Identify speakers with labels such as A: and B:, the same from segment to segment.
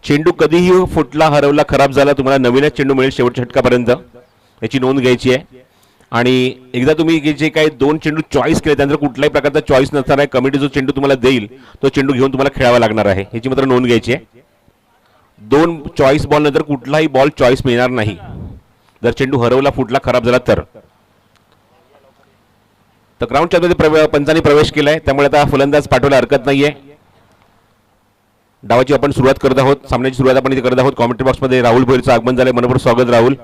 A: चेंडू कधीही फुटला, हरवला, खराब झाला, तुम्हाला नवीनच चेंडू मिळेल शेवटच्या षटकापर्यंत, याची नोंद घ्यायची आहे. आणि एकदा तुम्ही जे काही 2 चेंडू चॉईस केले त्यानंतर कुठल्याही प्रकारचा चॉईस नसणार आहे. कमिटी जो चेंडू तुम्हाला देईल तो चेंडू घेऊन तुम्हाला खेळावा लागणार आहे, याची मात्र नोंद घ्यायची आहे. 2 चॉईस बॉल नंतर कुठलाही बॉल चॉईस मिळणार नाही जर चेंडू हरवला, फुटला, खराब झाला तर. ग्राउंडच्या मध्ये पंचांनी प्रवेश केलाय, त्यामुळे आता फलंदाज पाठवायला हरकत नाहीये. डावाची आपण सुरुवात करत आहोत, सामन्याची सुरुवात आपण इथे करत आहोत. कॉमेंट्री बॉक्समध्ये राहुल भोईरचं आगमन झालंय, मनपूर्वक स्वागत राहुल.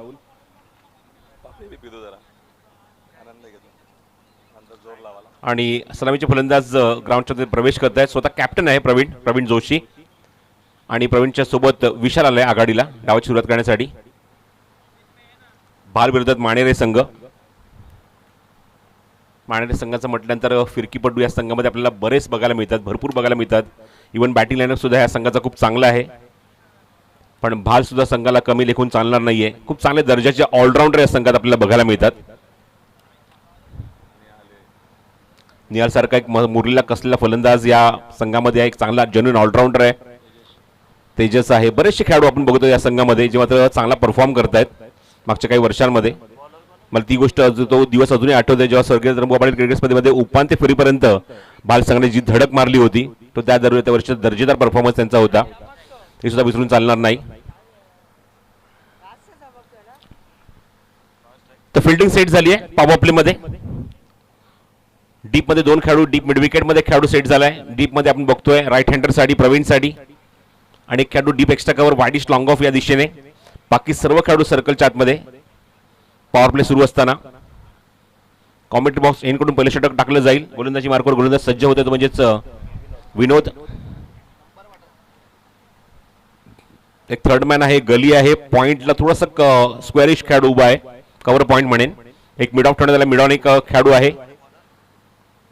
A: आणि सलामीचे फलंदाज ग्राउंडच्या मध्ये प्रवेश करत आहेत. स्वतः कॅप्टन आहे प्रवीण जोशी, आणि प्रवीणच्या सोबत विशाल आलाय आघाडीला डावाची सुरुवात करण्यासाठी. भाल विरोधात माणेरे संघ. माणेरे संघाचं म्हटल्यानंतर फिरकीपटू या संघामध्ये आपल्याला बरेच बघायला मिळतात, भरपूर बघायला मिळतात. इव्हन बॅटिंग लाईनअप सुद्धा या संघाचा खूप चांगला आहे, पण भाल सुद्धा संघाला कमी लेखून चालणार नाहीये. खूप चांगल्या दर्जाचे ऑलराऊंडर या संघात आपल्याला बघायला मिळतात. निहाल सारखा एक मुरलीला कसलेला फलंदाज या संघामध्ये आहे, एक चांगला जेन्युइन ऑलराऊंडर आहे. तेजस आहे, बरेचसे खेळाडू आपण बघतो या संघामध्ये जे मात्र चांगला परफॉर्म करतायत मागच्या काही वर्षांमध्ये. मला ती गोष्ट तो दिवस अजूनही आठवते जेव्हा स्वर्गीय रंगोपाटील क्रिकेट स्पर्धेमध्ये उपांत्य फेरीपर्यंत बाल संघाने जी धडक मारली होती, तो त्या वर्षात दर्जेदार परफॉर्मन्स त्यांचा होता, हे सुद्धा विसरून चालणार नाही. तर फिल्डिंग सेट झाली आहे पॉवर प्ले मध्ये. डीप मध्ये 2 खेळाडू, डीप मिड विकेट मध्ये खेळाडू सेट झालाय. डीप मध्ये आपण बघतोय राईट हँडर साठी प्रवीण साठी, आणि एक खेळाडू deep extra cover widish long of या दिशेने. बाकी सर्व खेळाडू सर्कलच्या आतमध्ये. पॉवर प्ले सुरू असताना कॉमेंट्री बॉक्स एनकडून पहिले षटक टाकलं जाईल. गोलंदाजी मार्कवर गोलंदाज सज्ज होते, तो म्हणजेच विनोद. एक थर्ड मॅन आहे, गली आहे, पॉइंटला थोडासा स्क्वेअरिश खेळाडू उभा आहे, कव्हर पॉइंट म्हणेन. एक मिड ऑफ ठेवण्यात आला, मिड ऑन एक खेळाडू आहे.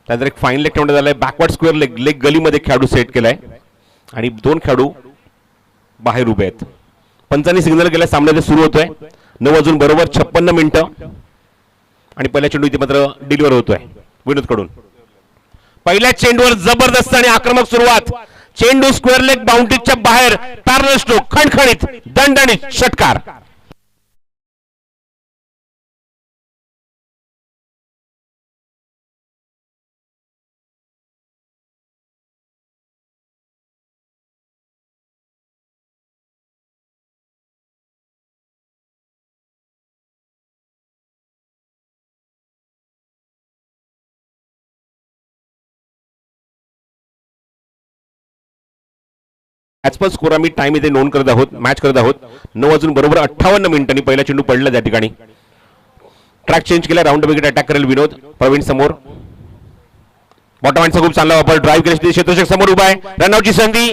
A: त्यानंतर एक फाईन लेग ठेवण्यात आलाय, बॅकवर्ड स्क्वेअर लेग गलीमध्ये खेळाडू सेट केलाय, आणि 2 खेळाडू बाहेर उभे आहेत. पंचांनी सिग्नल केलाय, सामना सुरू होतोय. 9 वाजून बरोबर 56 मिनिटं, आणि पहिला चेंडू इथे मात्र डिलिव्हर होतोय विनोद कडून. पहिल्या चेंडूवर जबरदस्त आणि आक्रमक सुरुवात. चेंडू स्क्वेअर लेग बाउंड्रीच्या बाहेर, पॅरलल स्ट्रोक, खणखणीत, दणदणीत षटकार. ॲज पर स्कोर आम्ही टाइम इथे नोंद करत आहोत, मॅच करत आहोत. 9 वाजून बरोबर 58 मिनिटांनी पहिला चेंडू पडला त्या ठिकाणी. ट्रॅक चेंज केला, राऊंड विकेट अटॅक करेल विनोद. प्रवीण समोर, बॉटम हँडचा खूप चांगला वापर. ड्राईव्ह केल्याची क्षेत्ररक्षक समोर उभा आहे, रनआउटची संधी.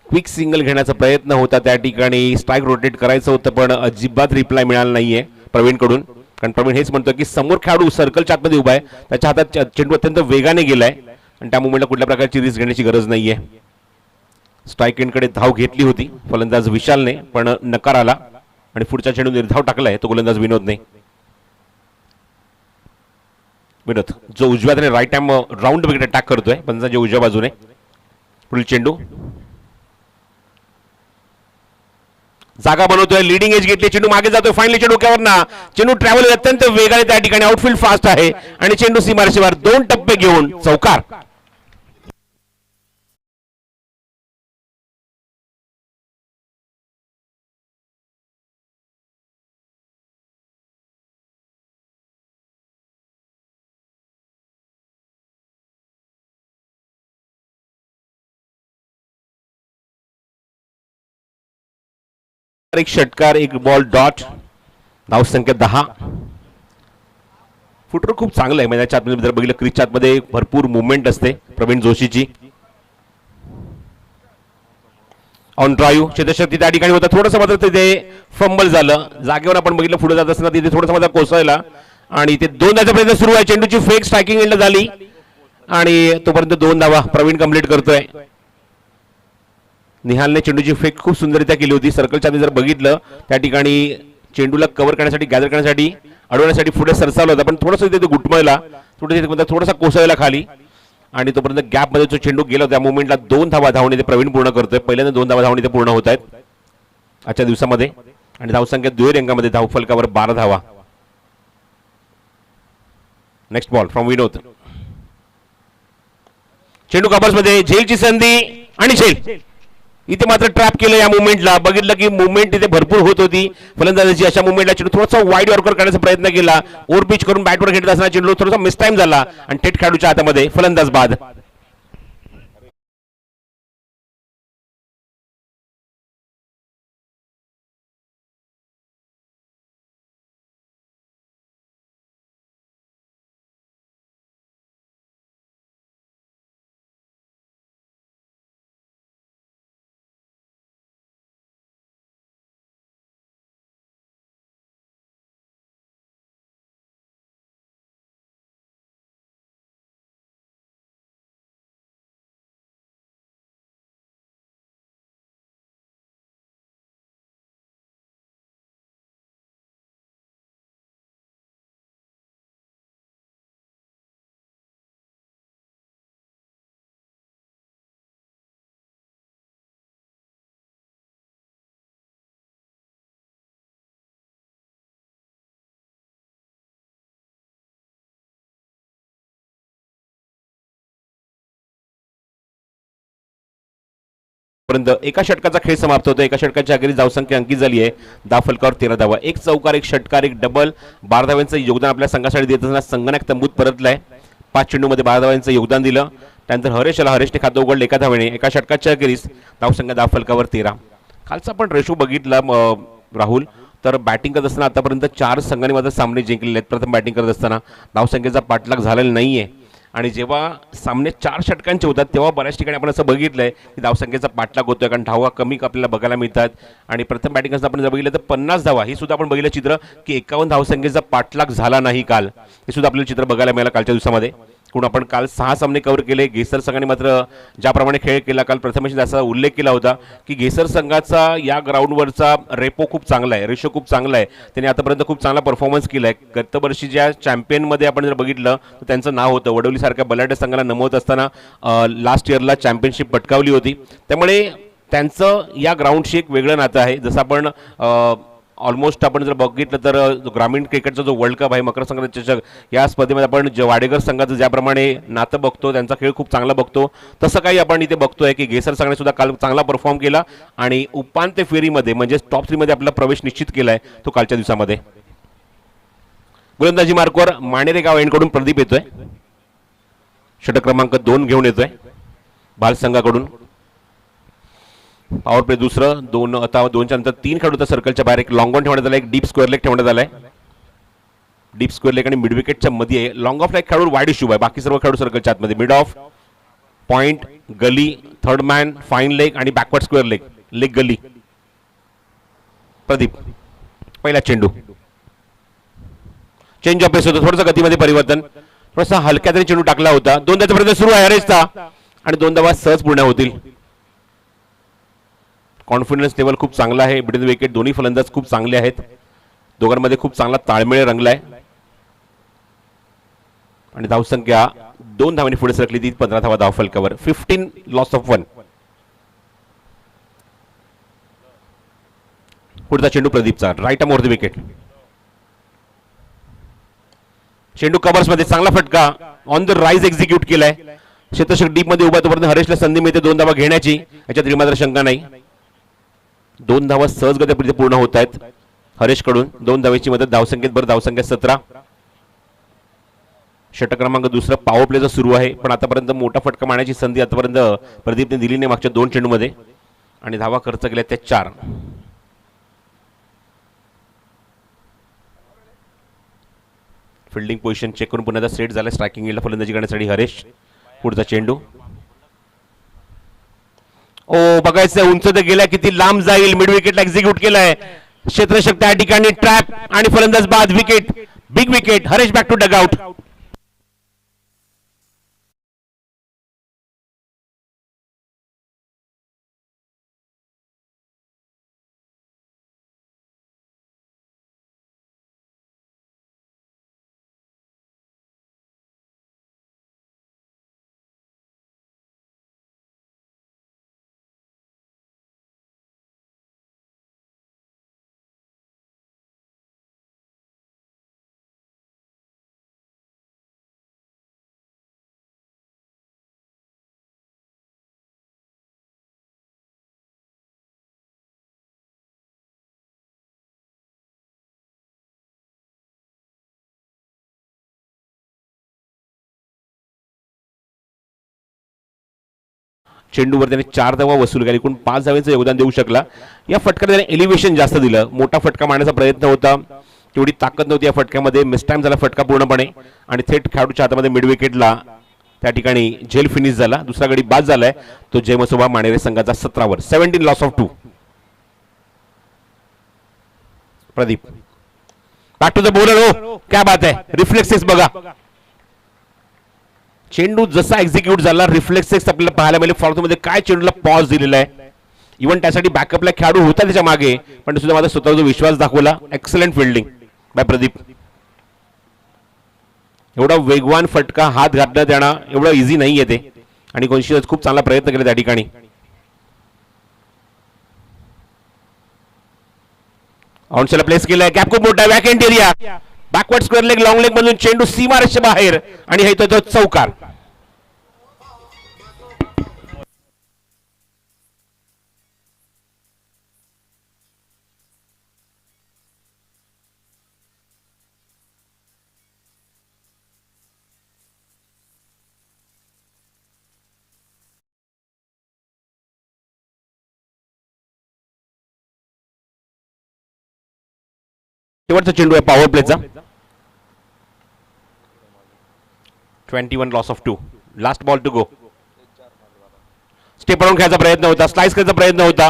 A: क्विक सिंगल घेण्याचा प्रयत्न होता त्या ठिकाणी, स्ट्राईक रोटेट करायचं होतं, पण अजिबात रिप्लाय मिळाला नाहीये प्रवीण कडून. कारण प्रवीण हेच म्हणतो की समोर खेळाडू सर्कलच्या आतमध्ये उभा आहे, त्याच्या हातात चेंडू अत्यंत वेगाने गेलाय, आणि त्या मुवमेंटला कुठल्या प्रकारची रिस्क घेण्याची गरज नाहीये. स्ट्राईक एंडकडे धाव घेतली होती फलंदाज विशालने, पण नकार आला, आणि पुढचा चेंडू निर्धाव टाकलाय तो गोलंदाज विनोदने. विनोद जो उजव्या हाताने right hand round wicket attack करतोय पंचांच्या उजव्या बाजूने. पुढील चेंडू जागा बनवतोय, लिडिंग एज घेतली, चेंडू मागे जातोय, फायनली चेंडू डोक्यावर ना. चेंडू ट्रॅव्हल अत्यंत वेगाने त्या ठिकाणी, आउटफील्ड फास्ट आहे, आणि चेंडू सीमारेषेवर 2 टप्पे घेऊन चौकार. एक षटकार, एक बॉल डॉट. धावसंख्या 10. फुटर खूप चांगलं आहे, मैदानाच्या आतमध्ये जर बघितलं क्रिजच्या आतमध्ये भरपूर मुवमेंट असते प्रवीण जोशीची. ऑन ड्राईव्ह क्षेत्रशक्ती त्या ठिकाणी होता, थोडंसं मात्र तिथे फंबल झालं. जागेवर आपण बघितलं पुढे जात असताना तिथे थोडंसं मात्र कोसळला, आणि ते 2 धावाचा प्रयत्न सुरू आहे. चेंडूची फेक स्ट्रायकिंग एंड झाली, आणि तोपर्यंत 2 धावा प्रवीण कंप्लीट करतोय. निहालने चेंडूची फेक खूप सुंदररित्या केली होती. सर्कलच्या आधी जर बघितलं त्या ठिकाणी चेंडूला कव्हर करण्यासाठी, गॅदर करण्यासाठी, अडवण्यासाठी पुढे सरसावला होता, पण थोडंसं तिथे घुटमळला, थोडासा कोसळला खाली, आणि तोपर्यंत गॅपमध्ये जो चेंडू गेला त्या मुवमेंटला 2 धावा धावून इथे प्रवीण पूर्ण करतोय. पहिल्यांदा 2 धावा धावून इथे पूर्ण होत आहेत आजच्या दिवसामध्ये. आणि धावसंख्या दुहेरी अंकामध्ये धावफलकावर 12 धावा. नेक्स्ट बॉल फ्रॉम विनोद. चेंडू कबर्समध्ये, झेलची संधी आणि झेल. इथे मात्र ट्रॅप केलं या मुवमेंटला. बघितलं की मुवमेंट इथे भरपूर होत होती फलंदाजाची. अशा मुवमेंटला चेंडू थोडासा वाईड यॉर्कर करण्याचा प्रयत्न केला. ओव्हर पिच करून बॅटवर खेळत असताना चेंडू थोडासा मिसटाईम झाला आणि थेट खेळाडूच्या हातामध्ये फलंदाज बाद. पर्यंत एका षटकाचा खेळ समाप्त होतो. एका षटकाच्या अखेरीस धावसंख्या अंकित झाली आहे. धावफलकावर 13 धावा. एक चौकार, एक षटकार, एक डबल. 12 धावांचं योगदान आपल्या संघासाठी देत असताना संगणक तंबूत परतलाय. 5 चेंडूमध्ये 12 धावांचं योगदान दिलं. त्यानंतर हरेशने खातं उघडलं एका धावेने. एका षटकाच्या अखेरीस धावसंख्या धावफलकावर 13. कालचा आपण रेशो बघितला राहुल, तर बॅटिंग करत असताना आतापर्यंत 4 संघांनी मात्र सामने जिंकलेले आहेत. प्रथम बॅटिंग करत असताना धावसंख्येचा पाठलाग झालेला नाहीये. आणि जेव्हा सामने 4 षटकांचे होतात तेव्हा बऱ्याच ठिकाणी आपण असं बघितलंय की धावसंख्येचा पाठलाग होतोय, कारण धावा कमी आपल्याला बघायला मिळतात. आणि प्रथम बॅटिंग असताना आपण जर बघितलं तर 50 धावा, ही सुद्धा आपण बघितलं चित्र की 51 धावसंख्येचा पाठलाग झाला नाही काल. हे सुद्धा आपल्याला चित्र बघायला मिळालं कालच्या दिवसामध्ये. म्हणून आपण काल 6 सामने कव्हर केले. घेसर संघाने मात्र ज्याप्रमाणे खेळ केला काल प्रथमेश असा उल्लेख केला होता की घेसर संघाचा या ग्राउंडवरचा रेपो खूप चांगला आहे, रेशो खूप चांगला आहे. त्यांनी आतापर्यंत खूप चांगला परफॉर्मन्स केला आहे. गत वर्षी ज्या चॅम्पियनमध्ये आपण जर बघितलं तर त्यांचं नाव होतं. वडवलीसारख्या बलाढ्य संघाला नमवत असताना लास्ट इयरला चॅम्पियनशिप पटकावली होती. त्यामुळे त्यांचं या ग्राउंडशी एक वेगळं नातं आहे. जसं आपण ऑलमोस्ट आपण जर बघितलं तर ग्रामीण क्रिकेटचा जो वर्ल्ड कप आहे, मकर संक्रांत चषक, या स्पर्धेमध्ये आपण वाडेकर संघाचं ज्याप्रमाणे नातं बघतो, त्यांचा खेळ खूप चांगला बघतो, तसं काही आपण इथे बघतोय की घेसर संघाने सुद्धा काल चांगला परफॉर्म केला आणि उपांत्य फेरीमध्ये म्हणजे टॉप 3 मध्ये आपला प्रवेश निश्चित केलाय तो कालच्या दिवसामध्ये. गोलंदाजी मार्कवर माणेरे गाव एंडकडून प्रदीप येतोय. षटक क्रमांक 2 घेऊन येतोय बाल संघाकडून. पॉवर प्ले दुसरं, 2 आता 2च्या नंतर 3 खेळाडू सर्कलच्या बाहेर. एक लॉंग ऑन ठेवण्यात आला, एक डीप स्क्वेअर लेग ठेवण्यात आलाय. डीप स्क्वेअर लेग आणि मिड विकेटच्या मध्ये आहे. लॉंग ऑफला एक खेळाडू वाईड इश्यू आहे, बाकी सर्व खेळाडू सर्कलच्या आतमध्ये. Mid off, point, gully, third man, fine leg आणि backward square leg, leg gully. Pradeep पहिला चेंडू, चेंज ऑफ पेस होतं, थोडंसं गतीमध्ये परिवर्तन, थोडासा हलक्या तरी चेंडू टाकला होता. 2 धावांचा प्रयत्न सुरू आहे हरेशचा आणि 2 धावा सहज पूर्ण होतील. कॉन्फिडन्स लेवल खूप चांगला आहे. मिडल विकेट दोन्ही फलंदाज खूप चांगले आहेत. दोघांमध्ये खूप चांगला ताळमेळ रंगलाय आणि धावसंख्या 2 धावांनी पुढे सरकली ती 15 धावा धावफलकावर. 15 लॉस ऑफ 1. पुढचा चेंडू प्रदीपचा, right arm over the wicket. चेंडू कव्हर्स मध्ये, चांगला फटका ऑन द राईज एक्झिक्यूट केलाय. क्षेत्ररक्षक डीप मध्ये उभा, तोपर्यंत हरेशला संधी मिळते 2 धावा घेण्याची. याच्यात मात्र शंका नाही. 2 धावा सहजगतीने पूर्ण होत आहेत हरेशकडून. 2 धावेची मदत धावसंख्येत भर, धावसंख्या 17. षटक क्रमांक दुसरं पॉवर प्लेचं सुरू आहे, पण आतापर्यंत मोठा फटका मारण्याची संधी आतापर्यंत प्रदीपने दिली नाही मागच्या 2 चेंडूमध्ये आणि धावा खर्च केल्या त्या 4. फिल्डिंग पोझिशन चेक करून पुन्हा सेट झाला. स्ट्रायकिंग एंडला फलंदाजी करण्यासाठी हरेश. पुढचा चेंडू, ओ बघायचं उंच तर गेला, किती लांब जाईल. मिड विकेटला एक्झिक्यूट केलाय. क्षेत्ररक्षक त्या ठिकाणी ट्रॅप आणि फलंदाज बाद. Wicket, big wicket. Haresh back to dugout. चेंडूवर त्याने 4 धावा वसूल केल्या, एकूण 5 धावांचं योगदान देऊ शकला. या फटक्याला त्याने एलिव्हेशन जास्त दिलं, मोठा फटका मारण्याचा प्रयत्न होता, तेवढी ताकद नव्हती या फटक्यामध्ये. मिसटाइम झाला फटका पूर्णपणे आणि थेट खेळाडूच्या हातामध्ये मिड विकेटला त्या ठिकाणी झेल फिनिश झाला. दुसरा गडी बाद झालाय तो जयमसोबा मानेरे संघाचा 17 वर. 17 loss of 2. Pradeep back to the bowler. हो क्या बात आहे, रिफ्लेक्सेस बघा. चेंडू जसा एक्झिक्यूट झाला, रिफ्लेक्सेस आपल्याला पाहायला मिळेल. फॉर्ममध्ये काय चेंडूला पॉज दिलेला आहे. इव्हन त्यासाठी बॅकअपला खेळाडू होता त्याच्या मागे, पण सुद्धा माझा स्वतःचा विश्वास दाखवला. Excellent fielding by Pradeep. एवढा वेगवान फटका हात घालण्यात येणं एवढं इझी नाही आहे ते, आणि कोणशीच खूप चांगला प्रयत्न केला त्या ठिकाणी. ऑनसेला प्लेस केलाय, गॅप खूप मोठा, vacant area, backward square leg, long leg मधून चेंडू सीमारेषेच्या बाहेर आणि हे तो चौकार. शेवटचा चेंडू आहे पॉवर प्लेचा. 21 loss of 2. Last ball to go. Step round खेळायचा प्रयत्न होता, स्लाइस करायचा प्रयत्न होता.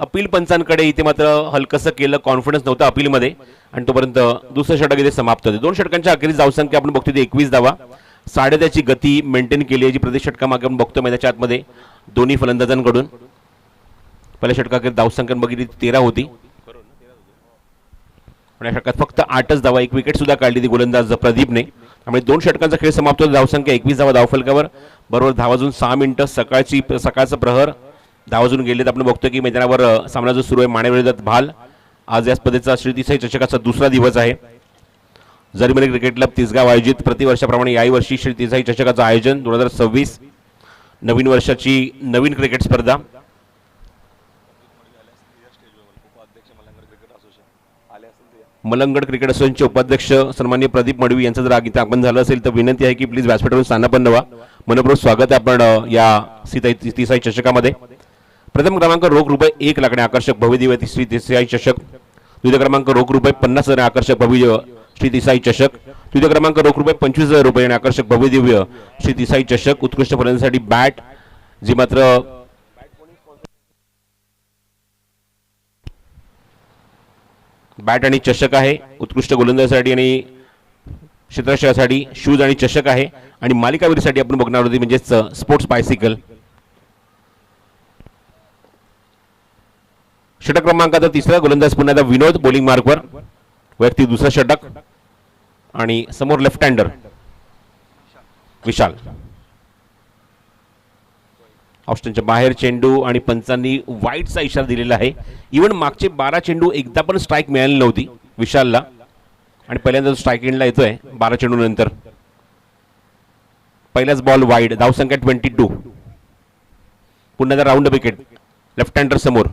A: अपील पंचांकडे इथे मात्र हलकसं केलं, कॉन्फिडन्स नव्हता अपीलमध्ये, आणि तोपर्यंत दुसरं षटक इथे समाप्त होते. 2 षटकांच्या अखेरीस धावसंख्या आपण बघतो 21 धावा. साडेत्याची गती मेंटेन केली आहे जी प्रत्येक षटकामागे आपण बघतो मैदानाच्या आतमध्ये दोन्ही फलंदाजांकडून. पहिल्या षटकाखेर धावसंख्या बघितली 13 होती, पण या षटकात फक्त 8च धावा, 1 विकेट सुद्धा काढली ती गोलंदाज प्रदीपने. त्यामुळे 2 षटकांचा खेळ समाप्त होतो. धावसंख्या 21 धावा धावफलकावर. बरोबर धाव वाजून 6 मिनिटं, सकाळचं प्रहर धाव वाजून गेलेत. आपण बघतो की मैदानावर सामना जो सुरू आहे माने विरोधात भाल. आज या स्पर्धेचा श्री देसाई चषकाचा दुसरा दिवस आहे. जरीमली क्रिकेट क्लब तिसगाव आयोजित प्रतिवर्षाप्रमाणे याही वर्षी श्री देसाई चषकाचं आयोजन. 2026 नवीन वर्षाची नवीन क्रिकेट स्पर्धा. मलंगड क्रिकेट असोसिएशनचे उपाध्यक्ष सन्माननीय प्रदीप मडवी यांचं जर आगमन झालं असेल तर विनंती आहे की प्लीज व्यासपीठावरून स्थानापन्न व्हा. मनपूर्वक स्वागत आहे आपण या देसाई चषकामध्ये. प्रथम क्रमांक रोख रुपये 1 लाख आकर्षक भव्यदिव्य श्री देसाई चषक. द्वितीय क्रमांक रोख रुपये 50,000 आकर्षक भव्य श्री देसाई चषक. तृतीय क्रमांक रोख रुपये 25,000 रुपये आणि आकर्षक भव्यदिव्य श्री देसाई चषक. उत्कृष्ट फलंदाजीसाठी बॅट जी मात्र बॅट आणि चषक आहे. उत्कृष्ट गोलंदाजीसाठी आणि क्षेत्ररक्षकासाठी शूज आणि चषक आहे. आणि मालिकावीरसाठी आपण बघणार होती म्हणजेच स्पोर्ट्स बायसिकल. षटक क्रमांकाचा तिसरा गोलंदाज पुन्हा विनोद बॉलिंग मार्कवर. वैयक्तिक दुसरा षटक आणि समोर लेफ्ट हँडर विशाल. ऑप्शनच्या बाहेर चेंडू आणि पंचांनी वाईटचा इशारा दिलेला आहे. इव्हन मागचे 12 चेंडू एकदा पण स्ट्राईक मिळाली नव्हती विशालला, आणि पहिल्यांदा स्ट्राईक एंडला येतोय 12 चेंडू नंतर. पहिलाच बॉल वाईड. धावसंख्या 22. पुन्हा राऊंड विकेट. लेफ्ट हँडर समोर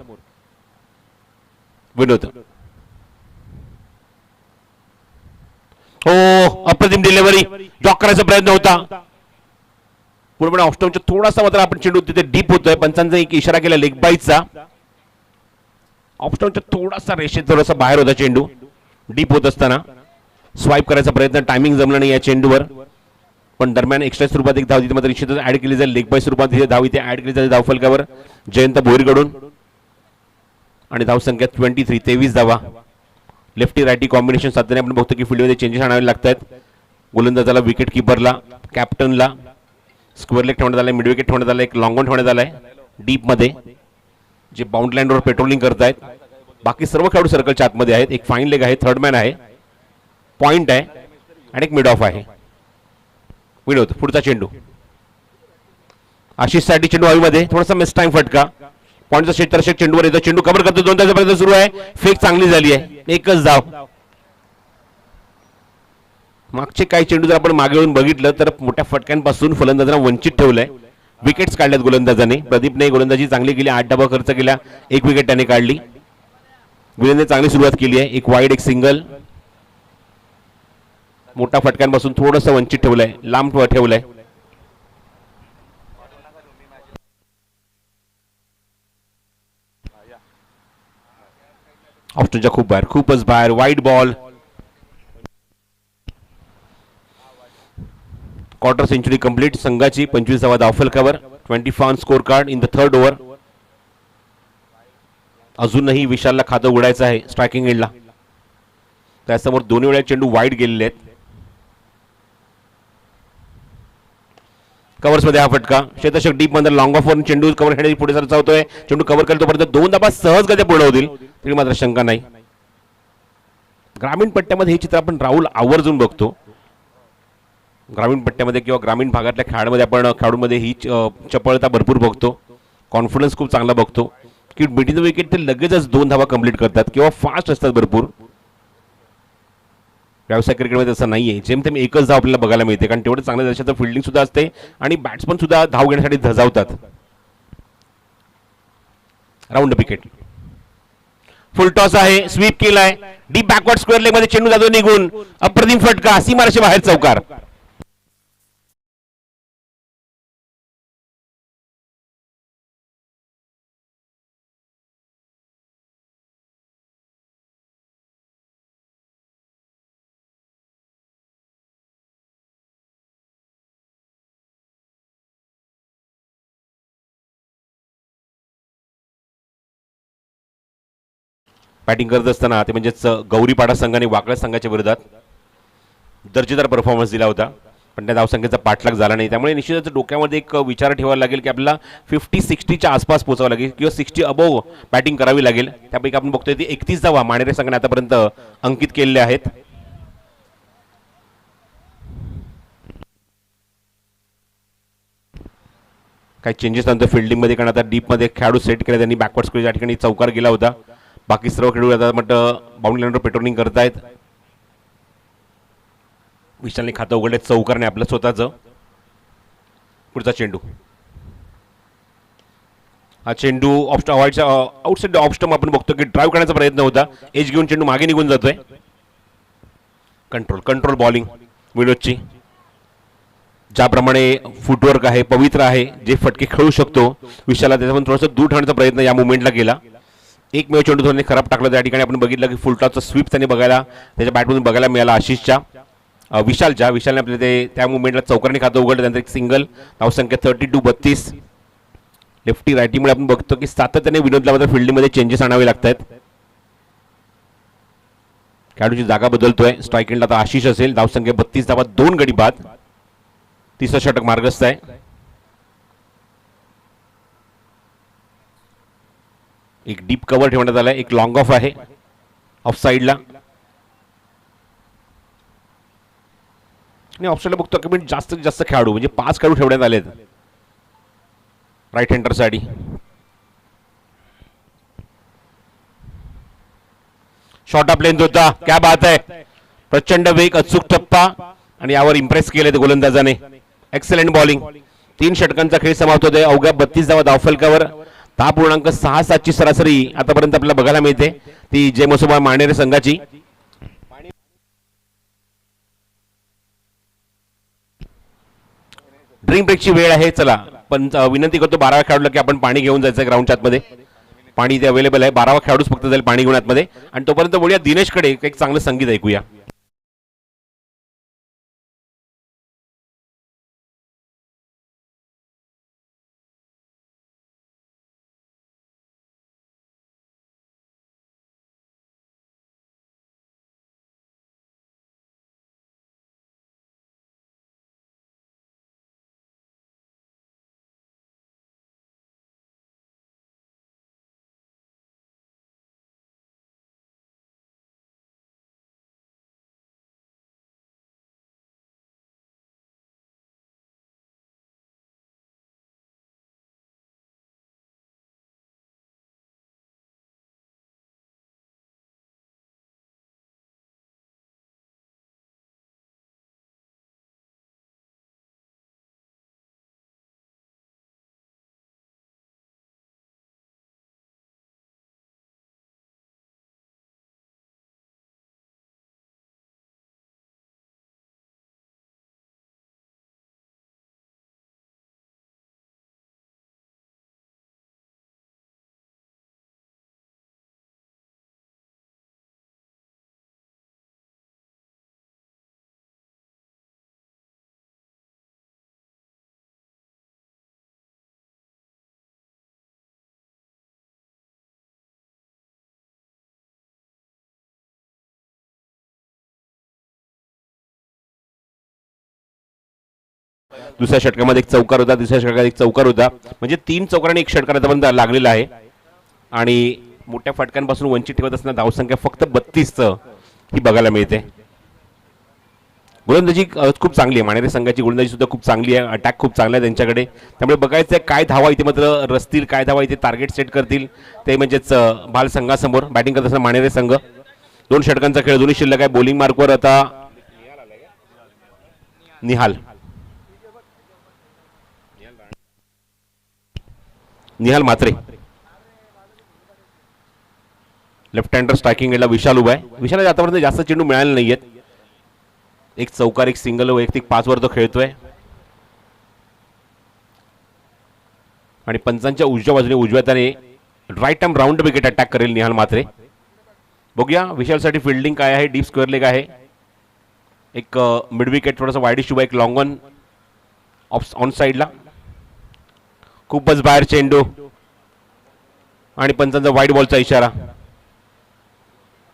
A: विनोद. हो अप्रतिम डिलिव्हरी. जॉक करायचा प्रयत्न होता पूर्णपणे ऑफस्टॉपच्या थोडासा मात्र आपण चेंडू तिथे डीप होतोय. पंचांचा एक इशारा केला लेग बाईटचा. ऑफस्टॉपच्या थोडासा रेषेत थोडासा बाहेर होता चेंडू डीप होत असताना. स्वाईप करायचा प्रयत्न, टायमिंग जमला नाही या चेंडूवर, पण दरम्यान एक्स्ट्रा स्वरूपात एक धाव तिथे मात्र निश्चितच ऍड केली जाईल. लेग बाय स्वरूपात तिथे धाव इथे ऍड केली जाईल धावफलकावर जयंत भोईरकडून. आणि धावसंख्या 23 धावा. लेफ्टी रायटी कॉम्बिनेशन साधताना आपण बघतो की फील्डमध्ये चेंजेस आणावे लागतात. गोलंदाजाला, विकेट किपरला, कॅप्टनला स्क्वेअर लेग ठेवण्यात आलाय, मिड विकेट ठेवण्यात आलाय, एक लॉंग ऑन ठेवण्यात आलाय डीप मध्ये जे बाउंड लाईनवर पेट्रोलिंग करतायत. बाकी सर्व खेळाडू सर्कलच्या आतमध्ये आहेत. एक फाईन लेग आहे, थर्ड मॅन आहे, पॉइंट आहे आणि एक मिड ऑफ आहे. विनोद पुढचा चेंडू आशिष साठी चेंडू हवेमध्ये, थोडासा मिस टाइम फटका. पॉइंटचा क्षेत्ररक्षक चेंडूवर येतो, चेंडू कव्हर करतो. 2 तासापर्यंत सुरू आहे. फेक चांगली झाली आहे, एकच धाव. मागचे काही चेंडू जर आपण मागे येऊन बघितलं तर मोठ्या फटक्यांपासून फलंदाजांना वंचित ठेवलंय. विकेट्स काढल्यात गोलंदाजाने. प्रदीपने गोलंदाजी चांगली केली, 8 धावा खर्च केला, 1 विकेट त्याने काढली. विलेनने चांगली सुरुवात केली आहे, एक वाईड एक सिंगल. मोठ्या फटक्यांपासून थोडंसं वंचित ठेवलंय, लांब ठेवलंय. ऑप्शनच्या खूपच बाहेर wide ball. Quarter century complete संघाची. 25वा धाव फलकावर. 24 on score card in the third over. अजूनही विशालला खातं उघडायचं आहे स्ट्रायकिंग एंडला. त्यासमोर दोन्ही वेळा चेंडू वाईड गेलेले आहेत. कव्हर्स मध्ये हा फटका. क्षेत्ररक्षक डीप मध्ये लॉंग ऑफ वरून चेंडू कव्हर खेळण्याची पुढे सरसावतोय. चेंडू कव्हर करतो परंतु 2 धावा सहजगत्या पूर्ण होतील तरी मात्र शंका नाही. ग्रामीण पट्ट्यामध्ये हे चित्र आपण राहुल आवर्जून बघतो. ग्रामीण पट्ट्यामध्ये किंवा ग्रामीण भागातल्या खेळाडूंमध्ये ही चपळता भरपूर बघतो. कॉन्फिडन्स खूप चांगला बघतो की बिटवीन द विकेट ते लगेचच 2 धावा कंप्लीट करतात किंवा फास्ट असतात भरपूर. व्यावसायिक क्रिकेटमध्ये तसं नाहीये. जेमतेम एकच धाव आपल्याला बघायला मिळते कारण तेवढं चांगल्या दर्शनाचं फिल्डिंग सुद्धा असते आणि बॅट्समन सुद्धा धाव घेण्यासाठी धजावतात. Round wicket. फुल टॉस आहे. स्वीप केलाय. डीप बॅकवर्ड स्क्वेअर लेग मध्ये चेंडू जातो निघून. अप्रतिम फटका. सीमारेषे बाहेर चौकार. बॅटिंग करत असताना ते म्हणजेच गौरीपाडा संघाने वाकड्या संघाच्या विरोधात दर्जेदार परफॉर्मन्स दिला होता पण त्या धावसंख्येचा पाठलाग झाला नाही. त्यामुळे निश्चितच डोक्यामध्ये एक विचार ठेवावा लागेल की आपल्याला 50-60च्या आसपास पोहोचावं लागेल किंवा 60 अबोव बॅटिंग करावी लागेल. त्यापैकी आपण बघतोय ती 31 धावा माणेरे संघाने आतापर्यंत अंकित केलेल्या आहेत. काही चेंजेस नंतर फिल्डिंगमध्ये कारण आता डीपमध्ये खेळाडू सेट केले त्यांनी. बॅकवर्ड स्क्वेअर या ठिकाणी चौकार गेला होता. बाकी सर्व खेळाडू आता म्हटलं बाउंड्री लाईनवर पेट्रोलिंग करतायत. विशालने खातं उघडले चौकारने आपलं स्वतःचं. पुढचा चेंडू. हा चेंडू आउटसाइड ऑफ स्टंप आपण बघतो की ड्राईव्ह करण्याचा प्रयत्न होता. एज घेऊन चेंडू मागे निघून जातोय. कंट्रोल बॉलिंग विनोदची. ज्याप्रमाणे फुटवर्क आहे पवित्र आहे जे फटके खेळू शकतो विशालला त्याच्यापासून थोडंसं दूर ठेवण्याचा प्रयत्न या मुवमेंटला केला. एकमेव चेंडू थोडं खराब टाकला. त्या ठिकाणी आपण बघितलं की फुलटॉसचा स्वीप त्याने त्याच्या बॅटमधून बघायला मिळाला आशिषच्या. विशालने आपल्या त्या मुवमेंटला चौकारने खातं उघडलं. त्यानंतर एक सिंगल. धावसंख्या 32-32. लेफ्टी रायटीमुळे आपण बघतो की सातत्याने विनोदला मात्र फिल्डिंगमध्ये चेंजेस आणावे लागत आहेत. खेळाडूची जागा बदलतोय. स्ट्राईक एंडला आता आशिष असेल. धावसंख्या 32 धावा 2 गडी बाद. तिसरं षटक मार्गस्थ आहे. एक डीप कव्हर ठेवण्यात आलाय. एक लॉंग ऑफ आहे ऑफ साईडला. आणि ऑफ साईडला बघतो की जास्तीत जास्त खेळाडू म्हणजे 5 खेळाडू ठेवण्यात आलेत राईट हँडरसाठी. शॉट ऑफ लेंथ होता. क्या बात आहे. प्रचंड वेग अचूक टप्पा आणि यावर इम्प्रेस केले गोलंदाजाने. Excellent bowling. 3 षटकांचा खेळ समाप्त होतोय. अवघ्या 32 धावा धावफलकावर. 10.67ची सरासरी आतापर्यंत आपल्याला बघायला मिळते ती जेमसोबा माणेरे संघाची. ड्रिंक ब्रेकची वेळ आहे. चला पण विनंती करतो 12व्या खेळाडूला की आपण पाणी घेऊन जायचं ग्राउंडच्या आतमध्ये. पाणी इथे अवेलेबल आहे. 12वा खेळाडूच फक्त जाईल पाणी घेऊन आतमध्ये. आणि तोपर्यंत बोलूया दिनेशकडे एक चांगलं संगीत ऐकूया. दुसऱ्या षटकामध्ये एक चौकार होता, तिसऱ्या षटकात एक चौकार होता, म्हणजे 3 चौकारांनी एक षटकार आतापर्यंत लागलेला आहे. आणि मोठ्या फटक्यांपासून वंचित ठेवत असताना धावसंख्या फक्त 32 ही बघायला मिळते. गोलंदाजी खूप चांगली आहे, मानेरे संघाची गोलंदाजी सुद्धा खूप चांगली आहे, अटॅक खूप चांगला आहे त्यांच्याकडे. त्यामुळे बघायचं आहे काय धावा इथे मात्र रचतील, काय धावा इथे टार्गेट सेट करतील ते, म्हणजेच भाल संघासमोर बॅटिंग करत असताना मानेरे संघ. 2 षटकांचा खेळ दोन्ही शिल्लक आहे. बॉलिंग मार्कवर आता निहाल म्हात्रे, लेफ्ट हँडर स्ट्रायकिंग एंडला विशाल उभा आहे. विशाल आतापर्यंत जास्त चेंडू मिळाले नाहीयेत. एक चौकार, एक सिंगल, वैयक्तिक 5 वर तो खेळतोय. आणि पंचांच्या उजव्या बाजूने उजव्या त्याने right arm round wicket attack करेल निहाल म्हात्रे. बघूया विशालसाठी फिल्डिंग काय आहे. डीप स्क्वेअर लेग आहे, एक मिड विकेट थोडासा वाईडिश उभा, एक लॉंग ऑन ऑन साईडला. खूपच बाहेर चेंडू आणि पंचांचा वाईड बॉलचा इशारा.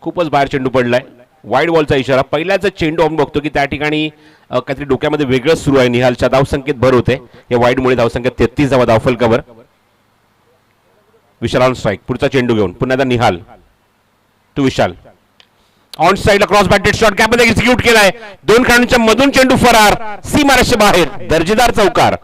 A: खूपच बाहेर चेंडू पडलाय, वाईड बॉलचा इशारा. पहिल्याच चेंडू आपण बघतो की त्या ठिकाणी काहीतरी डोक्यामध्ये वेगळंच सुरू आहे. निहालच्या धावसंख्येत भर होते या वाईडमुळे. धावसंख्या 33 धावा, धावफल कव्हर. विशाल ऑन स्ट्राईक, पुढचा चेंडू घेऊन पुन्हा एकदा निहाल टू विशाल. ऑन साईडला क्रॉस बॅटेड शॉट कॅपमध्ये एक्झिक्यूट केलाय. 2 खेळाडूंच्या मधून चेंडू फरार, सीमारेषे बाहेर. दर्जेदार चौकार.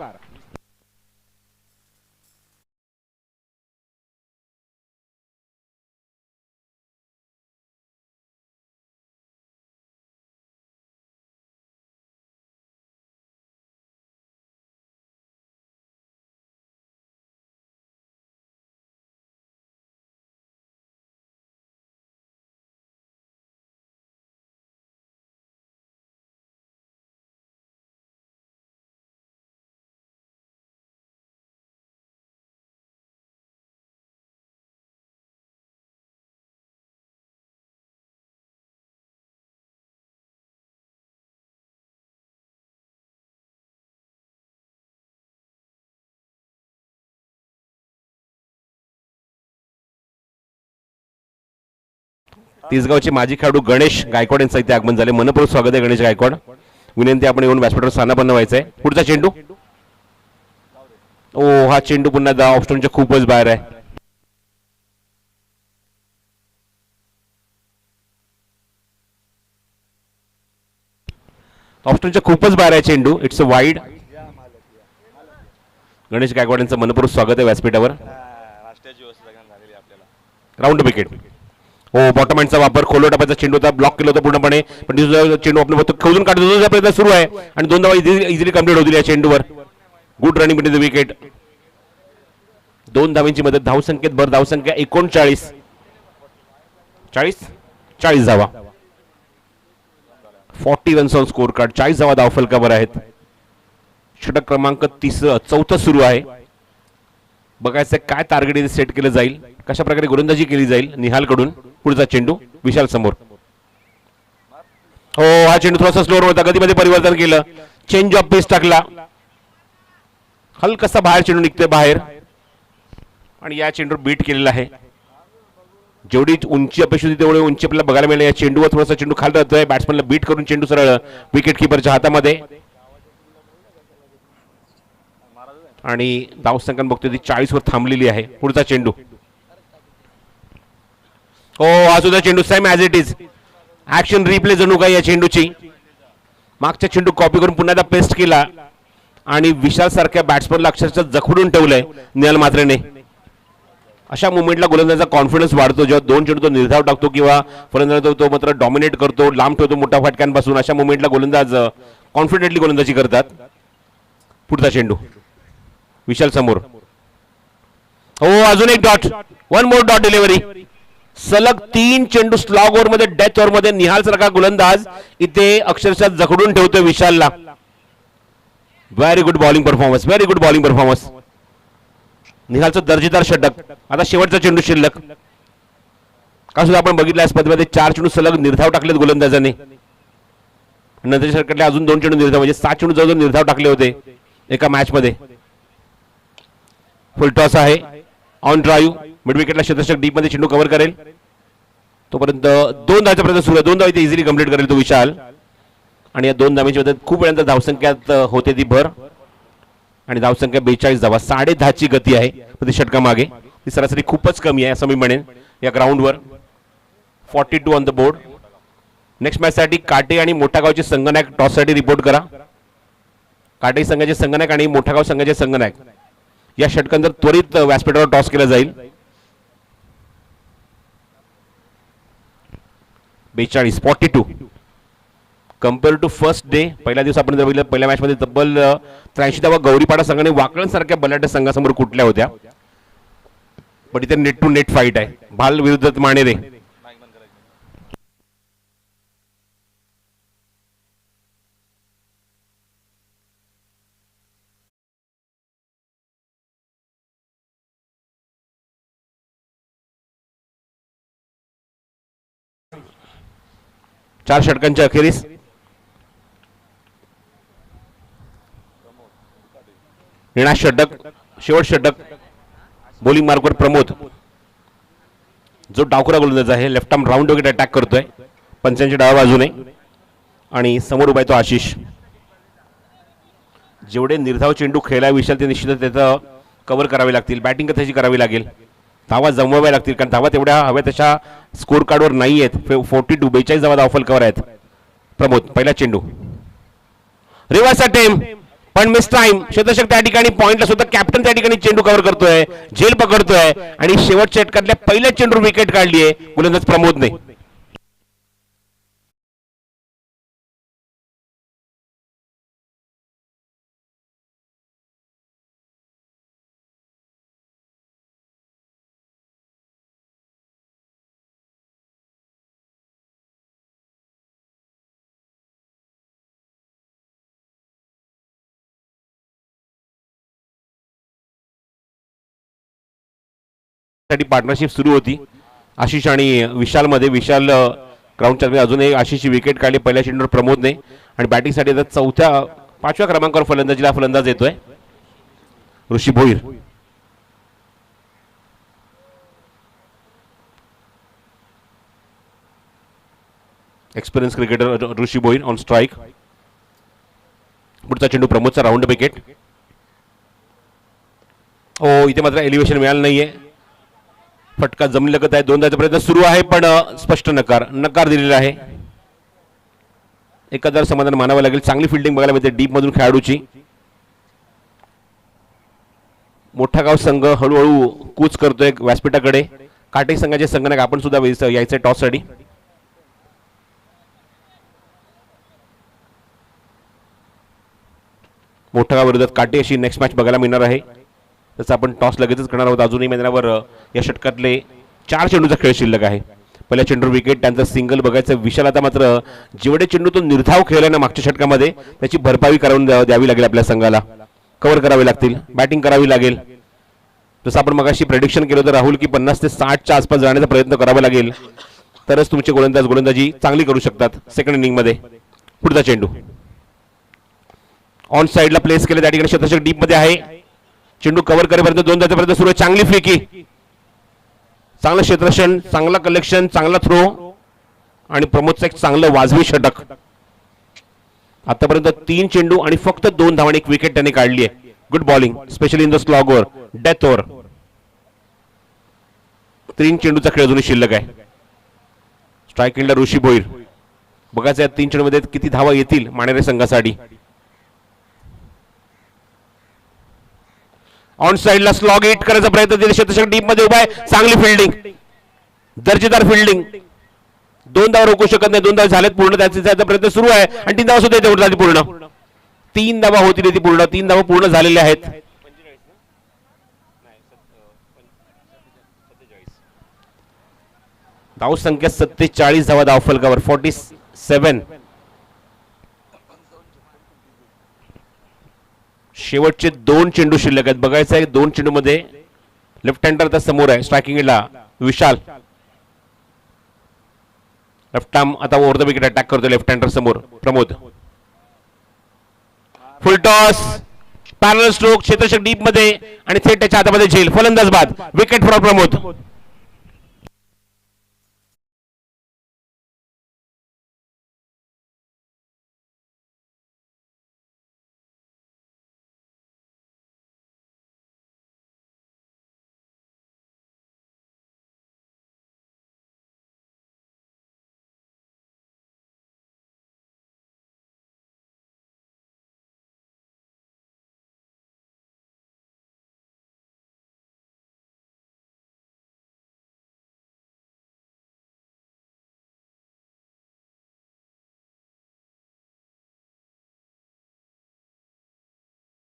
A: तिसगावचे माजी खेळाडू गणेश गायकवाड यांचं इथे आगमन झाले. मनपूर्वक स्वागत आहे गणेश गायकवाड. विनंती आपण येऊन व्यासपीठावर स्थानापन्न व्हायचंय. पुढचा चेंडू, ओ हा चेंडू पुन्हा ऑफस्टोनच्या खूपच बाहेर आहे. ऑफस्टोनच्या खूपच बाहेर आहे चेंडू. It's a wide. Ganesh Gaikwad यांचं मनपूर्वक स्वागत आहे व्यासपीठावर. Round wicket. हो, बॉटम हँडचा वापर, खोलो टप्प्याचा चेंडू होता, ब्लॉक केला होता पूर्णपणे, पण चेंडू आपण बघतो खोदून काढतो प्रयत्न सुरू आहे आणि 2 धावा इझिली कंप्लीट होतील या चेंडूवर. Good running between the wicket. 2 धावांची मदत. धावसंख्येत भर, धावसंख्या 39. 40 धावा, 40 रन्स ऑन स्कोर कार्ड. 40 धावा धावफल कव्हर आहेत. षटक क्रमांक 4 सुरू आहे. बघायचं काय टार्गेट इथे सेट केलं जाईल, कशा प्रकारे गोलंदाजी केली जाईल निहाल कडून. पुढचा चेंडू विशाल समोर. हो, हा चेंडू थोडासा स्लोअर होता, गतीमध्ये परिवर्तन केलं, चेंज ऑफ पेस टाकला, हलकासा बाहेर चेंडू निघतोय बाहेर आणि या चेंडूवर बीट केलेला आहे. जेवढी उंची अपेक्षित होती तेवढी उंची आपल्याला बघायला मिळाली. या चेंडूवर थोडासा चेंडू खाली राहतोय. बॅट्समनला बीट करून चेंडू सरळ विकेट किपरच्या हातामध्ये आणि धावसंख्या बघतोय ती 40 वर थांबलेली आहे. पुढचा चेंडू. हो, हा सुद्धा चेंडू same as it is. Action replay जणू काय या चेंडूची. मागच्या चेंडू कॉपी करून पुन्हा एकदा पेस्ट केला आणि विशाल सारख्या बॅट्समनला अक्षरशः जखडून ठेवलंय निहाल म्हात्रेने. अशा मुवमेंटला गोलंदाजाचा कॉन्फिडन्स वाढतो जेव्हा 2 चेंडू तो निर्धाव टाकतो किंवा फलंदाज तो मात्र डॉमिनेट करतो, लांब ठेवतो मोठ्या फटक्यांपासून. अशा मुवमेंटला गोलंदाज कॉन्फिडेंटली गोलंदाजी करतात. पुढचा चेंडू विशाल समोर. हो, अजून एक डॉट, 1 मोर डॉट डिलिव्हरी. सलग 3 चेंडू स्लॉग ओव्हर मध्ये, डेथ ओव्हर मध्ये निहाल सारखा गोलंदाज इथे अक्षरशः जखडून ठेवतोय विशालला. Very good bowling performance, very good bowling performance. निहालचं दर्जेदार षटक. आता शेवटचा चेंडू शिल्लक. का सुद्धा आपण बघितलं स्पर्धेमध्ये 4 चेंडू सलग निर्धाव टाकलेत गोलंदाजाने. नंतरच्या षटकातले अजून 2 चेंडू निर्धाव, म्हणजे 7 चेंडू जवळ निर्धाव टाकले होते एका मॅच मध्ये. फुल टॉस आहे. ऑन ड्राईव्ह, मिड विकेटला क्षेत्ररक्षक डीप मध्ये चेंडू कव्हर करेल. तोपर्यंत 2 धावाचा प्रयत्न सुरू आहे. 2 धावा इथे इझिली कंप्लीट करेल तो विशाल. आणि या 2 धावांची मदत खूप वेळानंतर धावसंख्यात होते ती भर आणि धावसंख्या 42 धावा 10.5 ची गती आहे प्रति षटकामागे. ती सरासरी खूपच कमी आहे असं मी म्हणेन या ग्राउंडवर. 42 ऑन द बोर्ड. नेक्स्ट मॅचसाठी काटे आणि मोठागावचे संघनायक टॉससाठी रिपोर्ट करा. काटे संघाचे संघनायक आणि मोठागाव संघाचे संघनायक या षटकांतर त्वरित व्यासपीठावर टॉस केला जाईल. 42 कम्पेअर टू फर्स्ट डे. पहिल्या दिवस आपण जर बघितलं पहिल्या मॅच मध्ये तब्बल 83 धावा गौरीपाडा संघाने वाकळण सारख्या बलाढ्य संघासमोर कुठल्या होत्या. पण इथे नेट टू नेट फाईट आहे. भाल विरुद्ध मानेरे. चार षटकांच्या अखेरीस निर्णायक षटक शेवट षटक. बॉलिंग मार्कवर प्रमोद जो डावखुरा गोलंदाज आहे. Left arm round wicket attack करतोय पंचांच्या डाव्या बाजूने आणि समोर उभा आहे तो आशिष. जेवढे निर्धाव चेंडू खेळायला विशाल ते निश्चितच त्याचं कव्हर करावे लागतील. बॅटिंग त्याची करावी लागेल. धावा जमवाव्या लागतील कारण धावा तेवढ्या हव्या तशा स्कोर कार्डवर नाही आहेत. 42 धावा धावफलकावर आहेत. प्रमोद पहिला चेंडू रिव्हर्स अटेम्प्ट पण मिस टाइम. शतशक त्या ठिकाणी पॉइंटला सुद्धा कॅप्टन त्या ठिकाणी चेंडू कव्हर करतोय. झेल पकडतोय आणि शेवटच्या षटकातल्या पहिल्या चेंडूवर विकेट काढली आहे गोलंदाज प्रमोदने. पार्टनरशिप सुरू होती आशिष आणि विशाल मध्ये. विशाल ग्राउंडच्या अजून एक आशिषची विकेट काढली पहिल्या चेंडूवर प्रमोदने आणि बॅटिंगसाठी आता 5व्या क्रमांकावर फलंदाजीला फलंदाज येतोय Rishi Bhoir. Experience cricketer Rishi Bhoir on strike. पुढचा चेंडू प्रमोदचा राऊंड विकेट. ओ इथे मात्र एलिव्हेशन मिळालं नाहीये. फटका जमीन लगत आहे. 2 धावांचा प्रयत्न सुरू आहे पण स्पष्ट नकार दिलेला आहे. एखादा समाधान मानावं लागेल. चांगली फिल्डिंग बघायला मिळते डीप मधून खेळाडूची. मोठा गाव संघ हळूहळू कूच करतोय व्यासपीठाकडे. काटे संघाचे संघनायक आपण सुद्धा यायचंय टॉस साठी. मोठा गाव विरोधात काटे अशी नेक्स्ट मॅच बघायला मिळणार आहे. तसं आपण टॉस लगेचच करणार आहोत. अजूनही मैदानावर या षटकातले 4 चेंडूचा खेळ शिल्लक आहे. पहिल्या चेंडूवर विकेट त्यांचं सिंगल बघायचं. विशाल आता मात्र जेवढे चेंडू तो निर्धाव खेळलाय ना मागच्या षटकामध्ये त्याची भरपाई करून द्यावी लागेल. आपल्या संघाला कव्हर करावे लागतील. बॅटिंग करावी लागेल. जसं आपण मगाशी प्रेडिक्शन केलं होतं राहुल की 50 ते 60च्या आसपास जाण्याचा प्रयत्न करावा लागेल तरच तुमचे गोलंदाजी चांगली करू शकतात सेकंड इनिंग मध्ये. पुढचा चेंडू ऑन साइडला प्लेस केले. त्या ठिकाणी शतशक डीप मध्ये आहे. चेंडू कव्हर करेपर्यंत 2 धावांचा प्रयत्न सुरू आहे. चांगली फ्लिकी. चांगलं क्षेत्ररक्षण चांगला कलेक्शन चांगला थ्रो आणि प्रमोदचं एक चांगलं वाजवी षटक. आतापर्यंत 3 चेंडू आणि फक्त 2 धावांनी एक विकेट त्याने काढली आहे. Good bowling specially in the slog over death over. 3 चेंडूचा खेळ अजूनही शिल्लक आहे. स्ट्राईक एंडला ऋषी भोईर. बघायचं या 3 चेंडूमध्ये किती धावा येतील मानेरे संघासाठी. ऑन साइडला स्लॉग हिट करायचा प्रयत्न दिले. शतशक डीप मध्ये उभा आहे. चांगली फिल्डिंग दर्जेदार फिल्डिंग. 2 धावा रोखू शकत नाही. 2 धावा झालेत पूर्ण. त्याचा प्रयत्न सुरू आहे आणि 3 धावा सुद्धा येते उरतात पूर्ण. 3 धावा होतील ती पूर्ण. 3 धावा पूर्ण झालेल्या आहेत. धाव संख्या 47 धावा धावफलकावर 47. शेवटचे 2 चेंडू शिल्लक आहेत. बघायचं आहे 2 चेंडू मध्ये लेफ्ट हँडर आता समोर आहे. स्ट्रायकिंगला विशाल. लेफ्ट आर्म आता ओव्हर द विकेट अटॅक करतो लेफ्ट हँडर समोर प्रमोद. फुल टॉस पॅरल स्ट्रोक क्षेत्ररक्षक डीप मध्ये आणि थेट त्याच्या हातामध्ये झेल. फलंदाज बाद. Wicket for Pramod.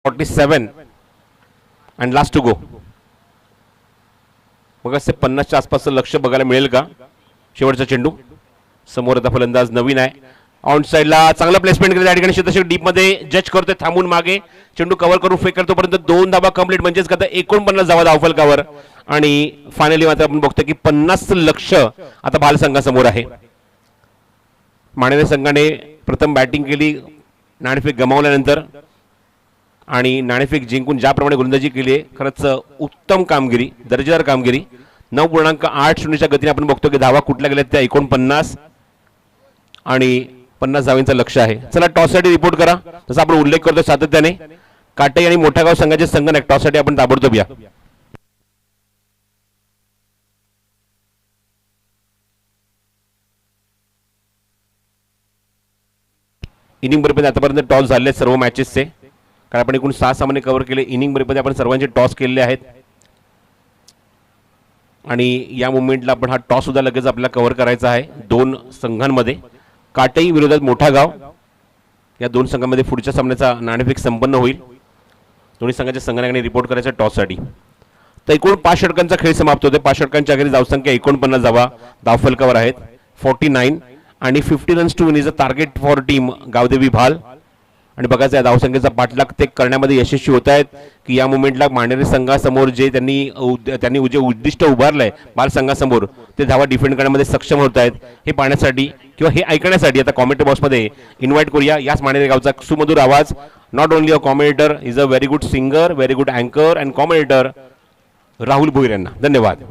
A: 47 and last to go. बघा 50च्या आसपासचं लक्ष बघायला मिळेल का. शेवटचा चेंडू समोर आता फलंदाज नवीन आहे. ऑन साईडला चांगला प्लेसमेंट केलं त्या ठिकाणी. क्षेत्रक्षक डीप मध्ये जज करतोय थांबून मागे चेंडू कव्हर करून फेक करतो पर्यंत 2 धावा कंप्लीट म्हणजेच आता 49 धावा धावफलकावर. आणि फायनली मात्र आपण बघतोय की 50 लक्ष आता भाल संघासमोर आहे. मानेरे संघाने प्रथम बॅटिंग केली नाणेफेक गमावल्यानंतर आणि नाणेफेक जिंकून ज्याप्रमाणे गोलंदाजी केली आहे खरंच उत्तम कामगिरी, दर्जेदार कामगिरी. 9.80च्या गतीने आपण बघतो की धावा कुठल्या गेल्यात त्या 49 आणि 50 धावांचं लक्ष आहे. चला टॉससाठी रिपोर्ट करा. जसं आपण उल्लेख करतो सातत्याने काटे आणि मोठागाव संघाचे संघटक टॉससाठी आपण ताबडतोब या. इनिंग बरेपर्यंत आतापर्यंत टॉस झाले सर्व मॅचेसचे, कारण आपण एकूण 6 सामने कव्हर केले. इनिंग बरेपर्यंत आपण सर्वांचे टॉस केलेले आहेत आणि या मुवमेंटला आपण हा टॉस सुद्धा लगेच आपल्याला कव्हर करायचा आहे. 2 संघांमध्ये काटई विरोधात मोठा गाव या 2 संघांमध्ये पुढच्या सामन्याचा नाणेफेक संपन्न होईल. दोन्ही संघाच्या संघटकांनी रिपोर्ट करायचा टॉससाठी. तर एकूण 5 षटकांचा खेळ समाप्त होते. 5 षटकांच्या अखेरीस धावसंख्या 49 धावा धावफलकावर आहेत 49 आणि 50 runs to win is a target for team Gavdevi Bhal. आणि बघायचं या धावसंख्येचा पाठलाग ते करण्यामध्ये यशस्वी होत आहेत की या मुवमेंटला मानेरे संघासमोर जे त्यांनी जे उद्दिष्ट उभारलंय बाल संघासमोर ते धावा डिफेंड करण्यामध्ये सक्षम होत आहेत. हे पाहण्यासाठी किंवा हे ऐकण्यासाठी आता कॉमेंट्री बॉक्समध्ये इन्व्हाइट करूया याच मानेरे गावचा सुमधुर आवाज. Not only a commentator, is a very good singer, very good अँकर अँड कॉमेंटेटर राहुल भोईर यांना धन्यवाद.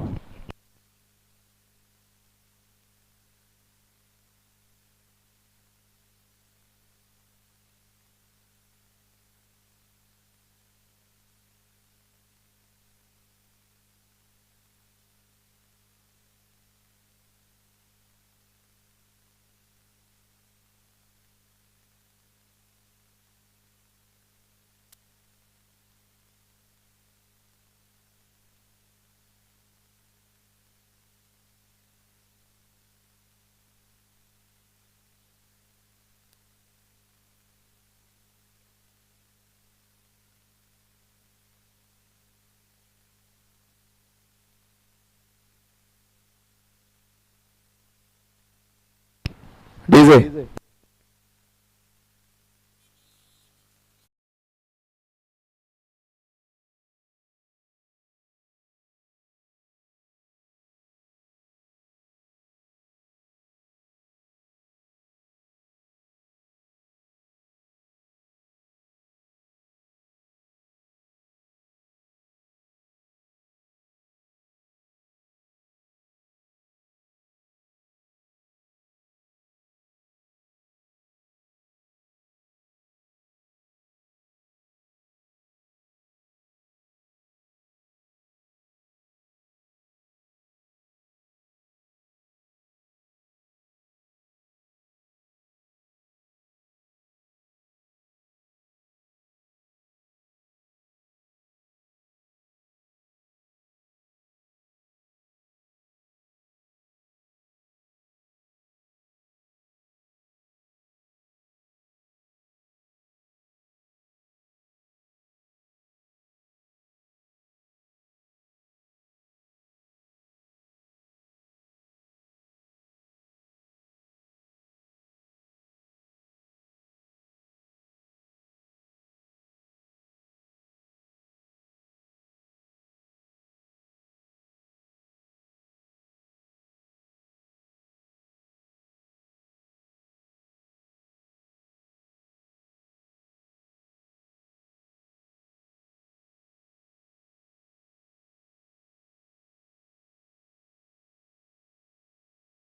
B: डीजे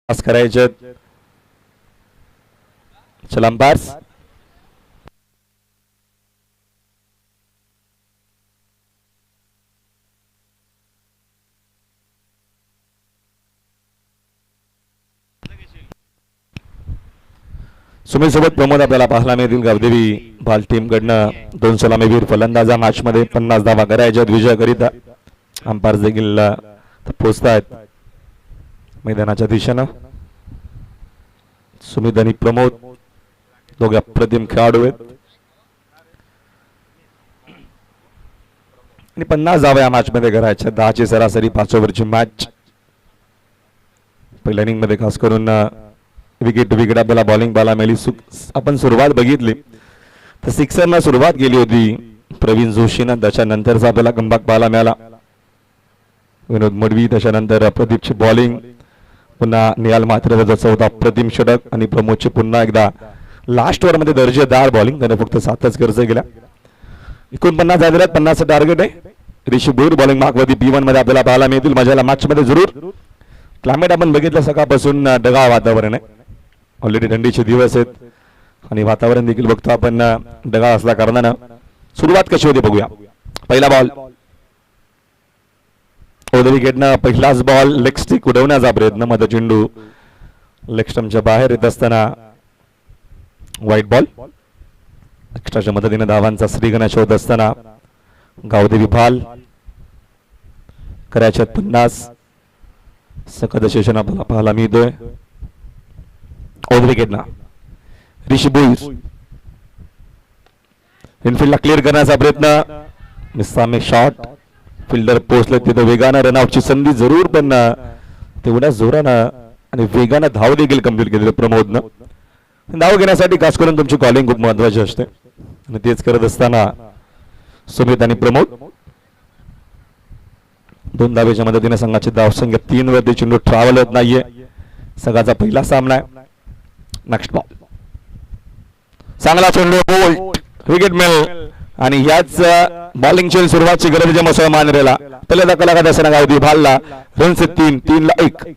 B: पास करायचे. चला अंपायर्स सुमित सोबत प्रमोद आपल्याला पाहायला मिळतील. गावदेवी भाल टीम कडनं 2 सलामीवीर फलंदाजा मॅच मध्ये 50 धावा करायच्या विजयाकरिता. अंपायर्स देखील पोहोचतायत मैदानाच्या दिशेनं. सुमित आणि प्रमोद दोघे अप्रतिम खेळाडू आहेत. आणि 50 धावा या मॅच मध्ये करायच्या. 10ची सरासरी 5 ओव्हरची मॅच. पहिल्या इनिंग मध्ये खास करून विकेट विकेट आपल्याला बॉलिंग पाहायला मिळाली. आपण सुरुवात बघितली तर सिक्सरला सुरुवात केली होती प्रवीण जोशीनं, त्याच्यानंतरचा आपल्याला कमबॅक पाहायला मिळाला विनोद मडवी, त्याच्यानंतर प्रदीपची बॉलिंग, पुन्हा निहाल म्हात्रे चौथा अप्रतिम षटक आणि प्रमोदची पुन्हा एकदा लास्ट ओव्हर मध्ये दर्जेदार बॉलिंग. त्याने फक्त 7च खर्च केला. 49 झालेल्या 50चं टार्गेट आहे. ऋषी भोईर बॉलिंग मार्कवरती P1 मध्ये आपल्याला पाहायला मिळतील. मजाला मॅच मध्ये जरूर. क्लायमेट आपण बघितलं सकाळपासून ढगाळ वातावरण आहे. ऑलरेडी थंडीचे दिवस आहेत आणि वातावरण देखील बघतो आपण ढगाळ असल्या कारणानं सुरुवात कशी होती बघूया. पहिला बॉल ओव्हर विकेटनं पहिलाच बॉल लेग स्टिक उडवण्याचा प्रयत्न, मध्ये चेंडू लेग स्टंपच्या बाहेर येत असताना व्हाईट बॉल. एक्स्ट्राच्या मदतीने धावांचा श्रीगणेश होत असताना गावदेवी भाल करायच्यात 50. सकद सेशन आपल्याला पाहायला मिळतोय. ओव्हर विकेटना ऋषी भोईर इनफिल्डला क्लिअर करण्याचा प्रयत्न, निस्सामे शॉट. फिल्डर पोहोचले तिथे वेगानं रनआउटची संधी जरूर, पण तेवढ्या जोरानं आणि वेगानं धाव देखील कंप्लीट केली प्रमोदनं. धाव घेण्यासाठी खास करून तुमची कॉलिंग खूप महत्वाची असते आणि तेच करत असताना सुमित आणि प्रमोद 2 धावेच्या मदतीने संघाची धावसंख्या 3 वरती चेंडू ट्रॅव्हल होत नाहीये. संघाचा पहिला सामना आहे. नेक्स्ट बॉल चांगला चेंडू बोल्ट विकेट मिळेल आणि याच बॉलिंगची सुरुवातची गरज आहे मोसळ मानरेला. पहिल्या धक्का असताना गावदेवी भालला रनचे 3 ला 1.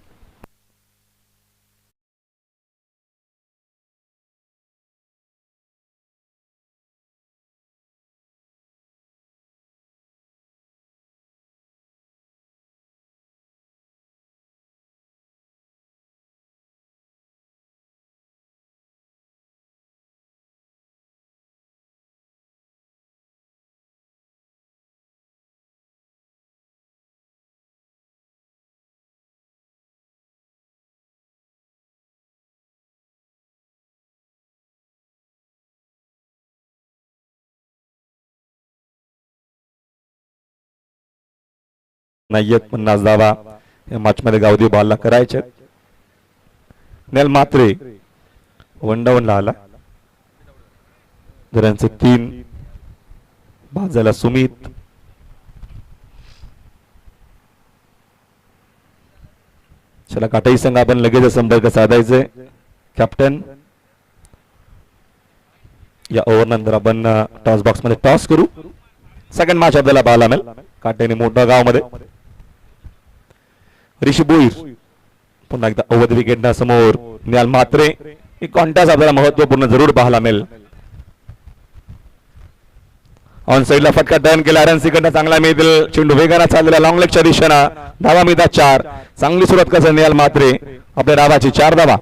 B: नाहीयेत 50 धावा या मॅच मध्ये गावदेवी बॉलला करायचे. नेल मात्रे वनडाऊनला आला. धरणचे 3 बाद झाला सुमित. चला काटाई संघ आपण लगेच संपर्क साधायचे. कॅप्टन या ओव्हर नंतर आपण टॉस बॉक्स मध्ये टॉस करू. सेकंड मॅच आपल्याला पाहायला मिळेल काटेने मोठा गाव मध्ये. ऋषी भोईर पुन्हा एकदा ओव्हर विकेट समोर निहाल म्हात्रे. एक कॉन्टॅस्ट आपल्याला महत्वपूर्ण जरूर पाहायला मिळेल. ऑन साइडला फटका टर्न केला. रन सिकंड चांगला मिळतील. चेंडू वेगाने चाललेला लॉंग लेगच्या दिशेनं. धावा मिळतात 4. चांगली सुरुवात करतात निहाल म्हात्रे. आपल्या डावाची 4 धावा.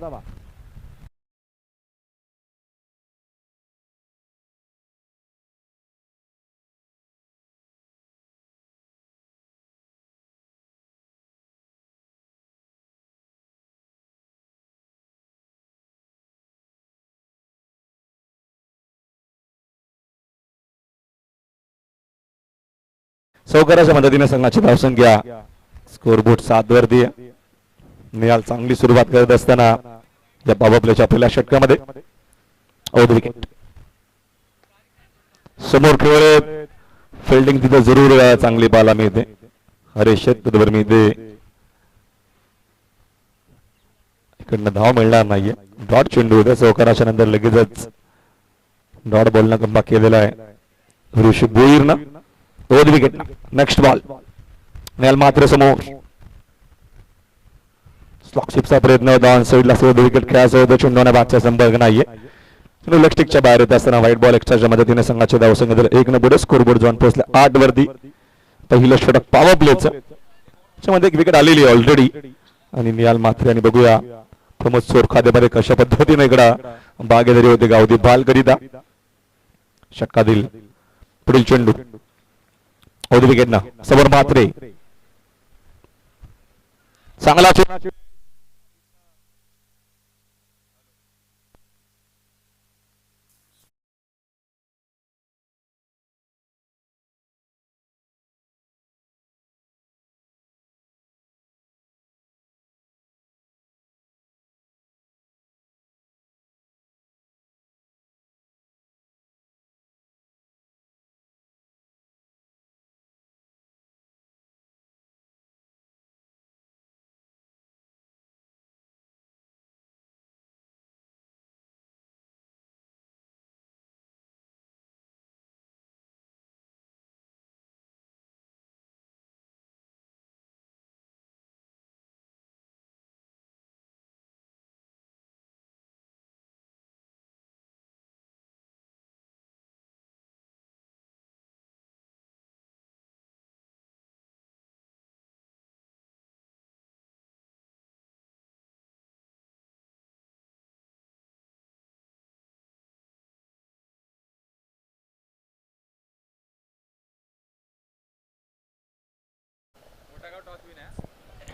B: सौकराच्या मदतीने संघाची धावसंख्या स्कोरबोर्ड 7 वरती. निहाल चांगली सुरुवात करत असताना या पॉवर प्लेच्या पहिल्या षटकामध्ये आउट विकेट समोर खेळत फिल्डिंग तिथे जरूर चांगली पाहायला मिळते. हरेश शेतकरी मिळते. इकडनं धाव मिळणार नाहीये. डॉट चेंडू होता. सौकराच्या नंतर लगेचच डॉट बॉलनं कमबॅक केलेला आहे ऋषी भोईरनं. Over wicket. Next ball Nihal Mhatre समोर. स्लॉकशिपचा प्रयत्न होता. ऑन साइडला ओव्हर विकेट खेळायचं होतं. चेंडूने बादचा संपर्क नाहीये. लेगस्टिकच्या बाहेर येत असताना व्हाईट बॉल एक्स्ट्राच्या मदतीने संघाचे धावसंख्या 1 पुढे स्कोरबोर्ड जाऊन पोहोचले 8 वरती. पहिलं षटक पॉवर प्लेचं त्याच्यामध्ये एक विकेट आलेली आहे ऑलरेडी आणि निहाल म्हात्रे आणि बघूया प्रमोद सोरखादेमध्ये कशा पद्धतीने इकडं बागेदारी होते गावदेवी भाल करिता. षटकातील पुढील चेंडू ओव्हर विकेट ना समोर म्हात्रे. चांगला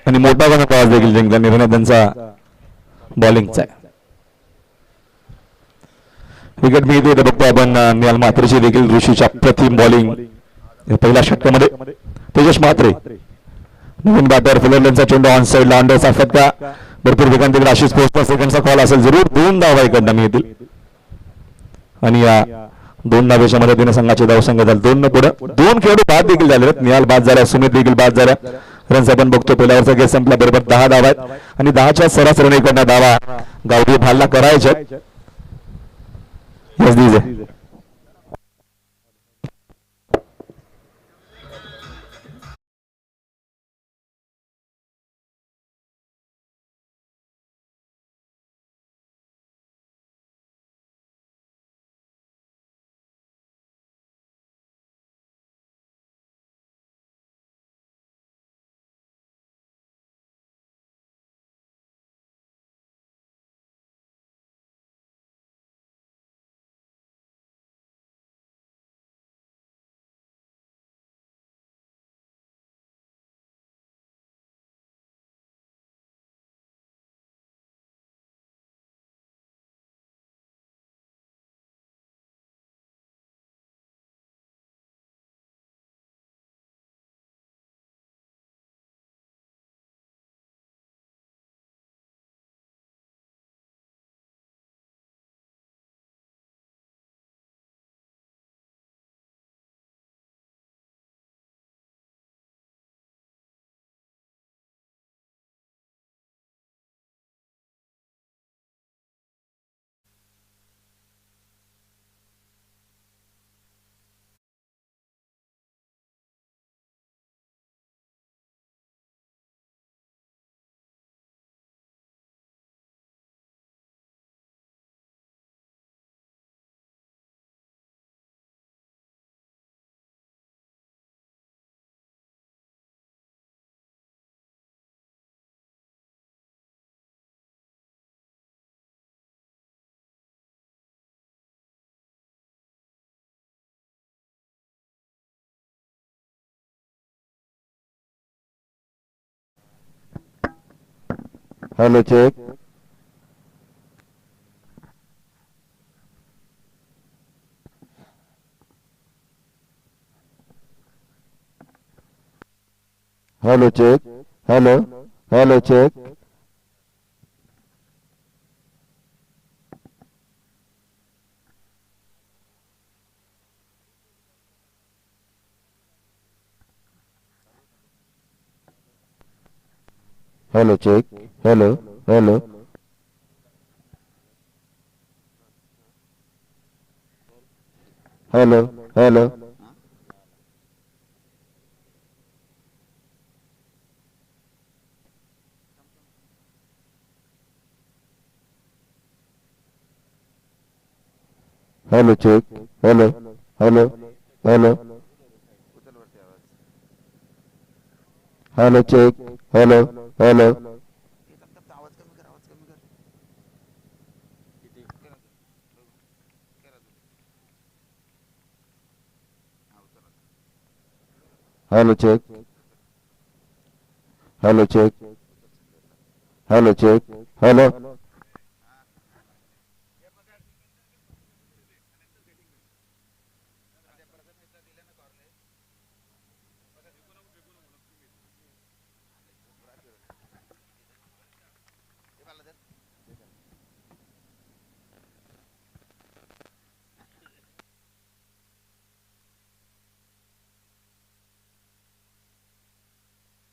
B: आणि मोठा टॉस देखील जिंकला. निर्णय त्यांचा बॉलिंगचा आहे. विकेट मिळते तर बघतो आपण निहाल म्हात्रेची देखील ऋषीच्या प्रतिम बॉलिंग पहिल्या षटकामध्ये. तेजस म्हात्रे नवीन बॅटर फिलरचा चेंडू ऑन साईडला अंडरचा फटका. भरपूर वेगांत आशिष पोहोचला. सेकंडचा कॉल असेल जरूर. 2 धावा इकडनं मिळतील आणि या 2 धावेच्या मदतीने संघाचे धावसंख्या झाले 2 न पुढे. 2 खेळाडू बाद देखील झाले. निहाल बाद झाल्या, सुमित देखील बाद झाल्या. रन्स आपण बघतो पहिल्या ओव्हरचा गेम संपला बरोबर 10 धावा आहेत आणि 10च्या सरासरीने इकडनं धावा गावठी भालला करायच्या. Yes, DJ.
C: Hello, check. Hello, check. Hello. Hello, check. Hello, check. Hello. Hello. Hello. Hello. Hello, check. Hello. Hello. Hello. Hello, check. Hello. Hello. Hello, check. Hello, check. Hello, check. Hello.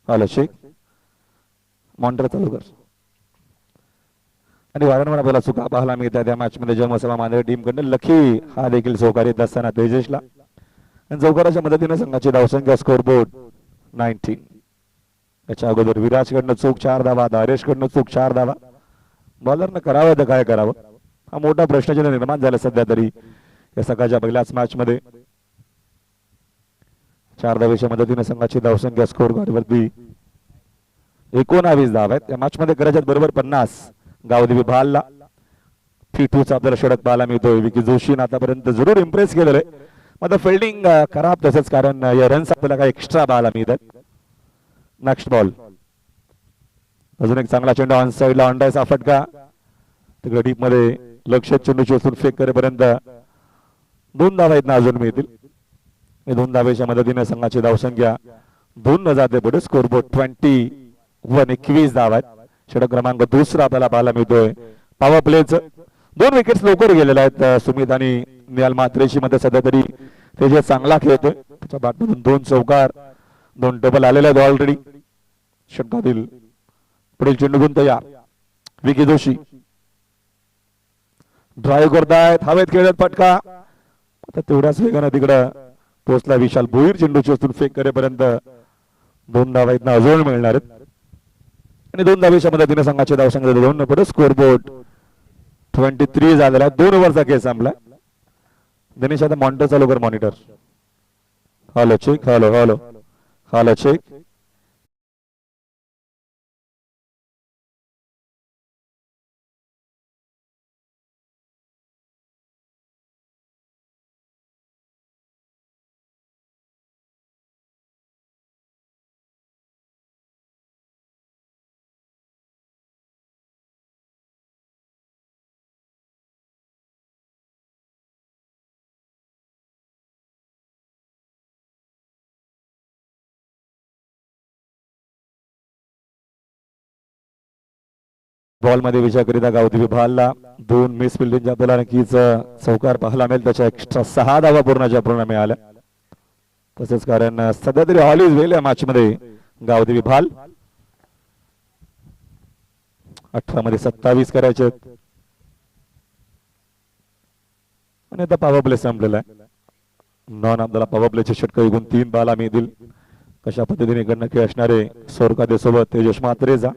B: आला Shaikh monitor चालू कर. आणि वारंवार आपल्याला चुका पाहायला मिळतात त्या मॅच मध्ये. जन्मसभा मांजरे टीम कडून लखी हा देखील सहकार्य देत असताना तेजसला आणि चौकाराच्या मदतीने संघाची धावसंख्या स्कोर बोर्ड 19. त्याच्या अगोदर विराज कडनं चूक 4 धावा, दारेश कडनं चूक 4 धावा. बॉलरनं करावं तर काय करावं हा मोठा प्रश्नचिन्ह निर्माण झाला सध्या तरी या सकाळच्या पहिल्याच मॅच मध्ये. 4 धावेच्या मदतीने संघाची धावसंख्या स्कोर गाडीवरती 19 धावा आहेत. या मॅच मध्ये करायच्यात बरोबर 50. गावदेवी भालला फिटूचा आपल्याला षटक पाहायला मिळतोय. विकी जोशीनं आतापर्यंत जरूर इम्प्रेस केलेलं आहे. मात्र फिल्डिंग खराब तसंच कारण या रन्स आपल्याला काही एक्स्ट्रा पाहायला मिळतात. नेक्स्ट बॉल अजून एक चांगला चेंडू ऑन साईडला अंडायचा फटका तिकडे डीप मध्ये लक्ष चेंडू चोचून फेक करेपर्यंत 2 धावा आहेत ना अजून मिळतील. 2 धावेच्या मदतीने संघाची धावसंख्या 2 न जाते पुढे स्कोरबोर्ड 21 धावा आहेत. षटक क्रमांक दुसरा आपल्याला पाहायला मिळतोय. पॉवर प्लेच 2 विकेट्स लवकर गेलेल्या आहेत सुमित आणि निहाल मात्रेशी मध्ये सध्या तरी ते जे चांगला खेळतोय त्याच्या बॅटमधून 2 चौकार 2 डबल आलेले आहेत ऑलरेडी. षटकातील पुढील चेंडू गुण तयार. विकी जोशी ड्राईव्ह करतायत हवेत खेळत फटका आता तेवढ्याच वेगानं तिकडं पोचला विशाल भोईर. चेंडू चोचून फेक करेपर्यंत 2 धावा इथनं अजून मिळणार आहेत आणि 2 धावेच्या मदतीने संघाची धावसंख्या 2 न पुढे स्कोरबोर्ड 23 झालेला आहे. 2 ओव्हरचा खेळ संपला. दिनेश आता मॉनिटर चालू कर monitor. Hello check hello hello hello check. Ball मध्ये विजयाकरिता गावठी विभागला 2 मिस फिल्डिंगच्या आपल्याला नक्कीच चौकार पाहायला मिळेल. त्याच्या एक्स्ट्रा 6 धावा पूर्ण मिळाल्या. तसेच कारण सध्या तरी ऑल इज वेल या मॅच मध्ये गावठी विभाग 18 मध्ये 27 करायचे आणि आता पॉवर प्ले संपलेला आहे. नॉन आपल्याला पॉवर प्लेचे षटक एकूण 3 बाला मिळतील. कशा पद्धतीने इकडनं खेळ असणारे सोरकादे सोबत तेजस मात्रेजा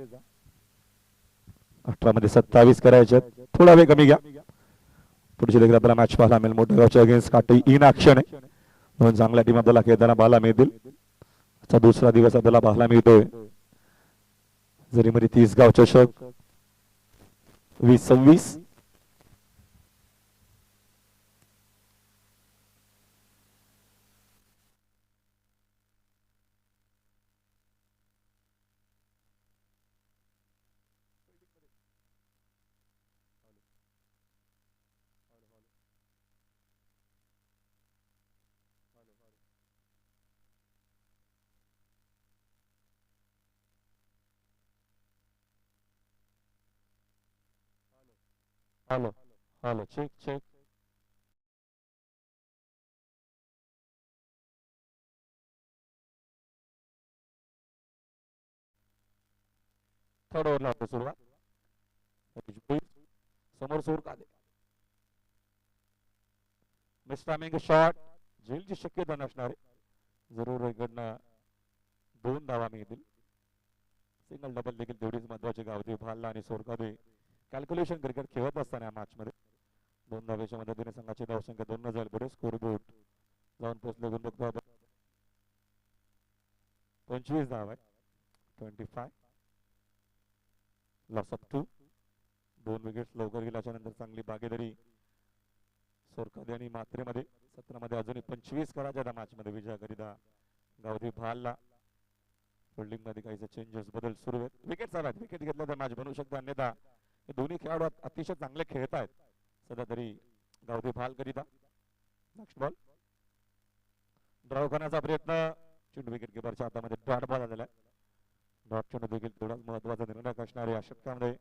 B: 18 मध्ये 27 करायचे. थोडा वेळ कमी घ्या. पुढची देखील आपल्याला मॅच पाहायला मिळेल. मोठगावच्या अगेन्स्ट काटे इन ऍक्शन आहे. 2 चांगल्या टीम आपल्याला खेळताना पाहायला मिळतील. आजचा दुसरा दिवस आपल्याला पाहायला मिळतोय. जरी मध्ये 30 गाव चषक 20-26 hello hello check check. Third ओव्हरला होतो सुरुवात. समोर सोरकादे मिस्टामिंग शॉट झेलची शक्यता नसणार आहे. जरूर इकडनं 2 धावा मिळतील. सिंगल डबल देखील तेवढीच महत्वाची गावठी भालला आणि सोरकादे कॅल्क्युलेशन क्रिकेट खेळत असताना या मॅच मध्ये 2 धावेच्या मदतीने संघाची धावसंख्या 2 न जाईल पुढे स्कोरबोर्ड जाऊन पोहोचले. गुण बघतो आपण 25 धाव आहे. 25 लॉस ऑफ 2. 2 विकेट्स लवकर गेल्याच्या नंतर चांगली बागेदारी सोरकादे आणि मात्रेमध्ये. 17 मध्ये अजूनही 25 करायच्या त्या मॅच मध्ये विजयाकरिता गावठी भालला. फिल्डिंग मध्ये काही चेंजेस बदल सुरू आहेत. विकेट आला विकेट घेतल्या तर मॅच बनवू शकतो. अन्यथा हे दोन्ही खेळाडू अतिशय चांगले खेळत आहेत सध्या तरी गावठी भाल करिता. नेक्स्ट बॉल ड्राव करण्याचा प्रयत्न. चेंडू विकेट किपरच्या हातामध्ये डॉट बॉल आलेला आहे. डॉट चेंडू देखील तेवढाच महत्वाचा निर्णय असणारे या षटकामध्ये.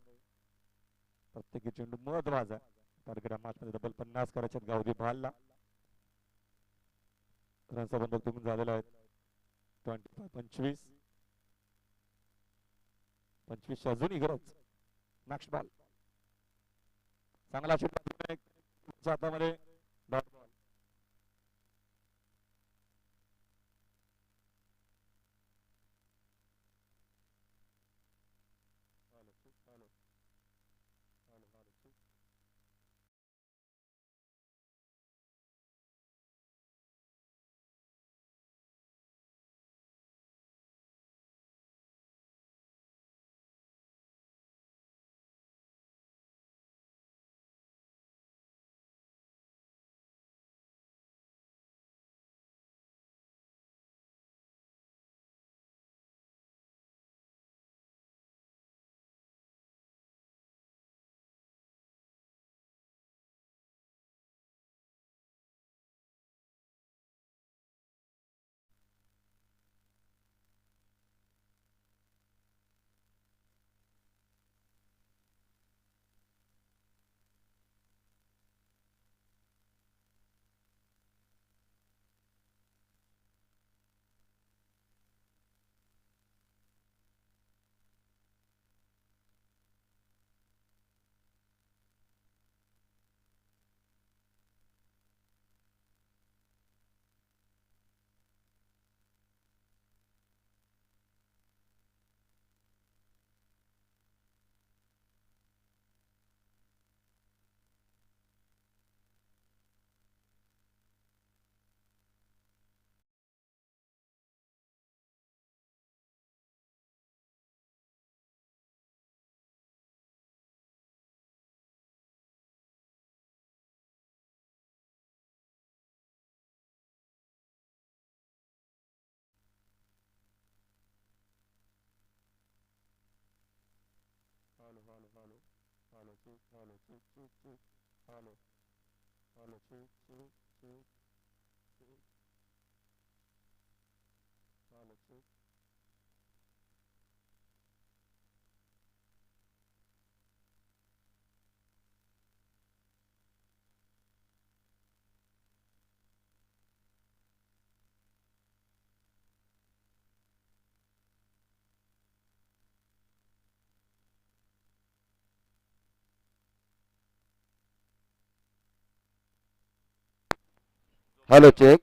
B: प्रत्येकी चेंडू महत्वाचा आहे. टार्गेट मॅच मध्ये डबल 50 करायचे गावठी भालला. रनचा बंधक तुम्ही झालेला आहे 25 अजूनही गरज. नेक्स्ट बॉल चांगला चेंडू हातामध्ये डॉट बॉल.
C: Hello, check.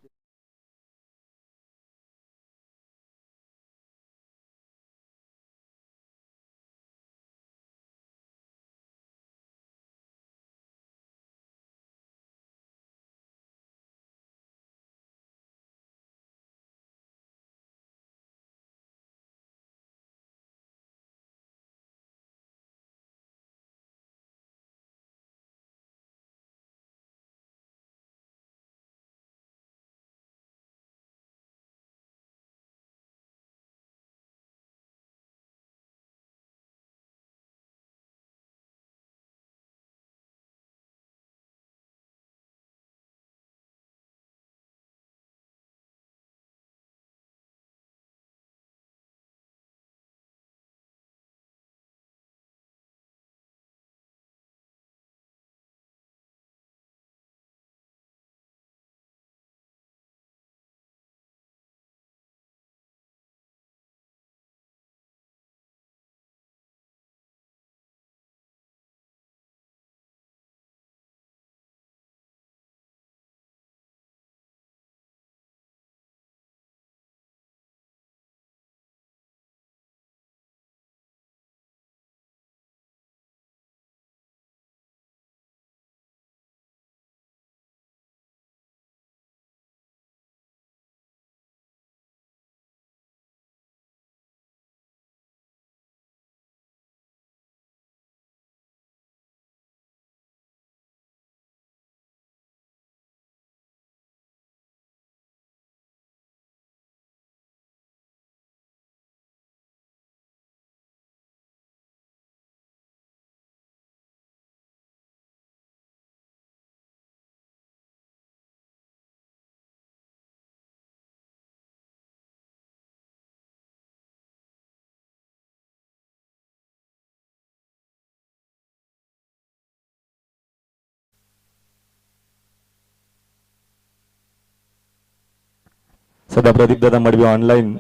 B: सध्या प्रदीप दादा मडवी ऑनलाईन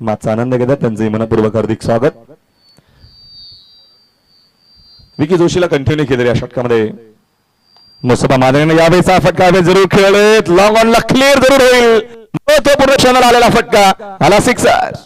B: माचा आनंद घेतात, त्यांचे मनपूर्वक हार्दिक स्वागत. विकी जोशीला कंटिन्यू केलेल्या षटकामध्ये मुस्तफा मादरेने यावेळेचा फटका जरूर खेळलेत. लॉंग ऑनला क्लिअर जरूर होईल. महत्वपूर्ण क्षणाला आलेला फटका आला सिक्सर.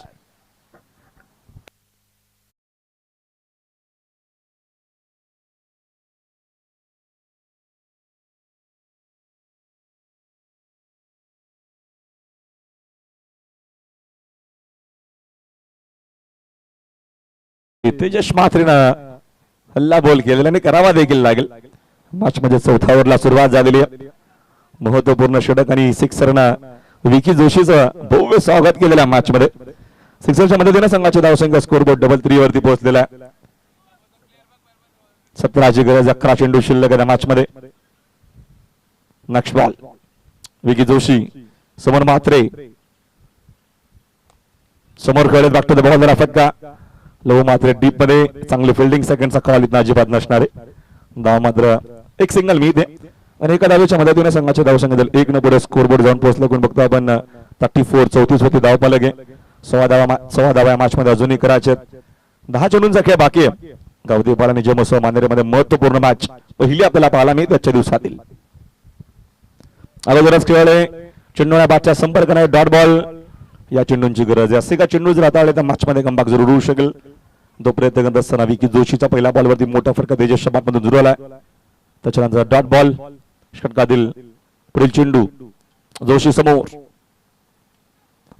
B: तेजस मात्रेनं हल्ला बोल केलेला आणि करावा देखील लागेल. मॅच मध्ये चौथ्या ओव्हरला सुरुवात झालेली आहे. महत्वपूर्ण षटक आणि सिक्सरनं विकी जोशीचं भव्य स्वागत केलेल्या मॅच मध्ये. सिक्सरच्या मदतीने संघाचे धावसंख्या स्कोरबोर्ड डबल 3 वरती पोहोचलेला. 17ची गरज, 11 चेंडू शिल्लक आहे मॅच मध्ये. नेक्स्ट बॉल विकी जोशी समोर मात्रे, समोर खेळत बॅक टू द बॉल. फटका लव मात्र डीप मध्ये चांगली फिल्डिंग. सेकंडचा कॉल इथं अजिबात नसणारे. धाव मात्र एक सिंगल मिळते आणि एका धावेच्या मदतीने संघाच्या धावसंख्या 1 न पुढे स्कोरबोर्ड जाऊन पोहोचलं. कोण बघतो आपण 34 34 होती धाव पालक आहे. 16 धावा मॅच मध्ये अजूनही करायचे. 10 चेंडूंचा खेळ बाकी आहे. गावदेव पाल आणि जमसो मांदेरेमध्ये महत्वपूर्ण मॅच पहिली आपल्याला पाहायला मिळते आजच्या दिवसातील. अगोदरच खेळले चेंडूच्या बादच्या संपर्क नाही. डॉट बॉल या चेंडूंची गरज आहे. असे का चेंडू जर हाताळले तर मॅच मध्ये कमबॅक जरूर होऊ शकेल. तो प्रयत्न करत असताना विकी जोशीचा पहिल्या बॉलवरती मोठा फरक तेजस मधून जरूर आला. त्याच्यानंतर डॉट बॉल षटकातील पुढील चेंडू जोशी समोर.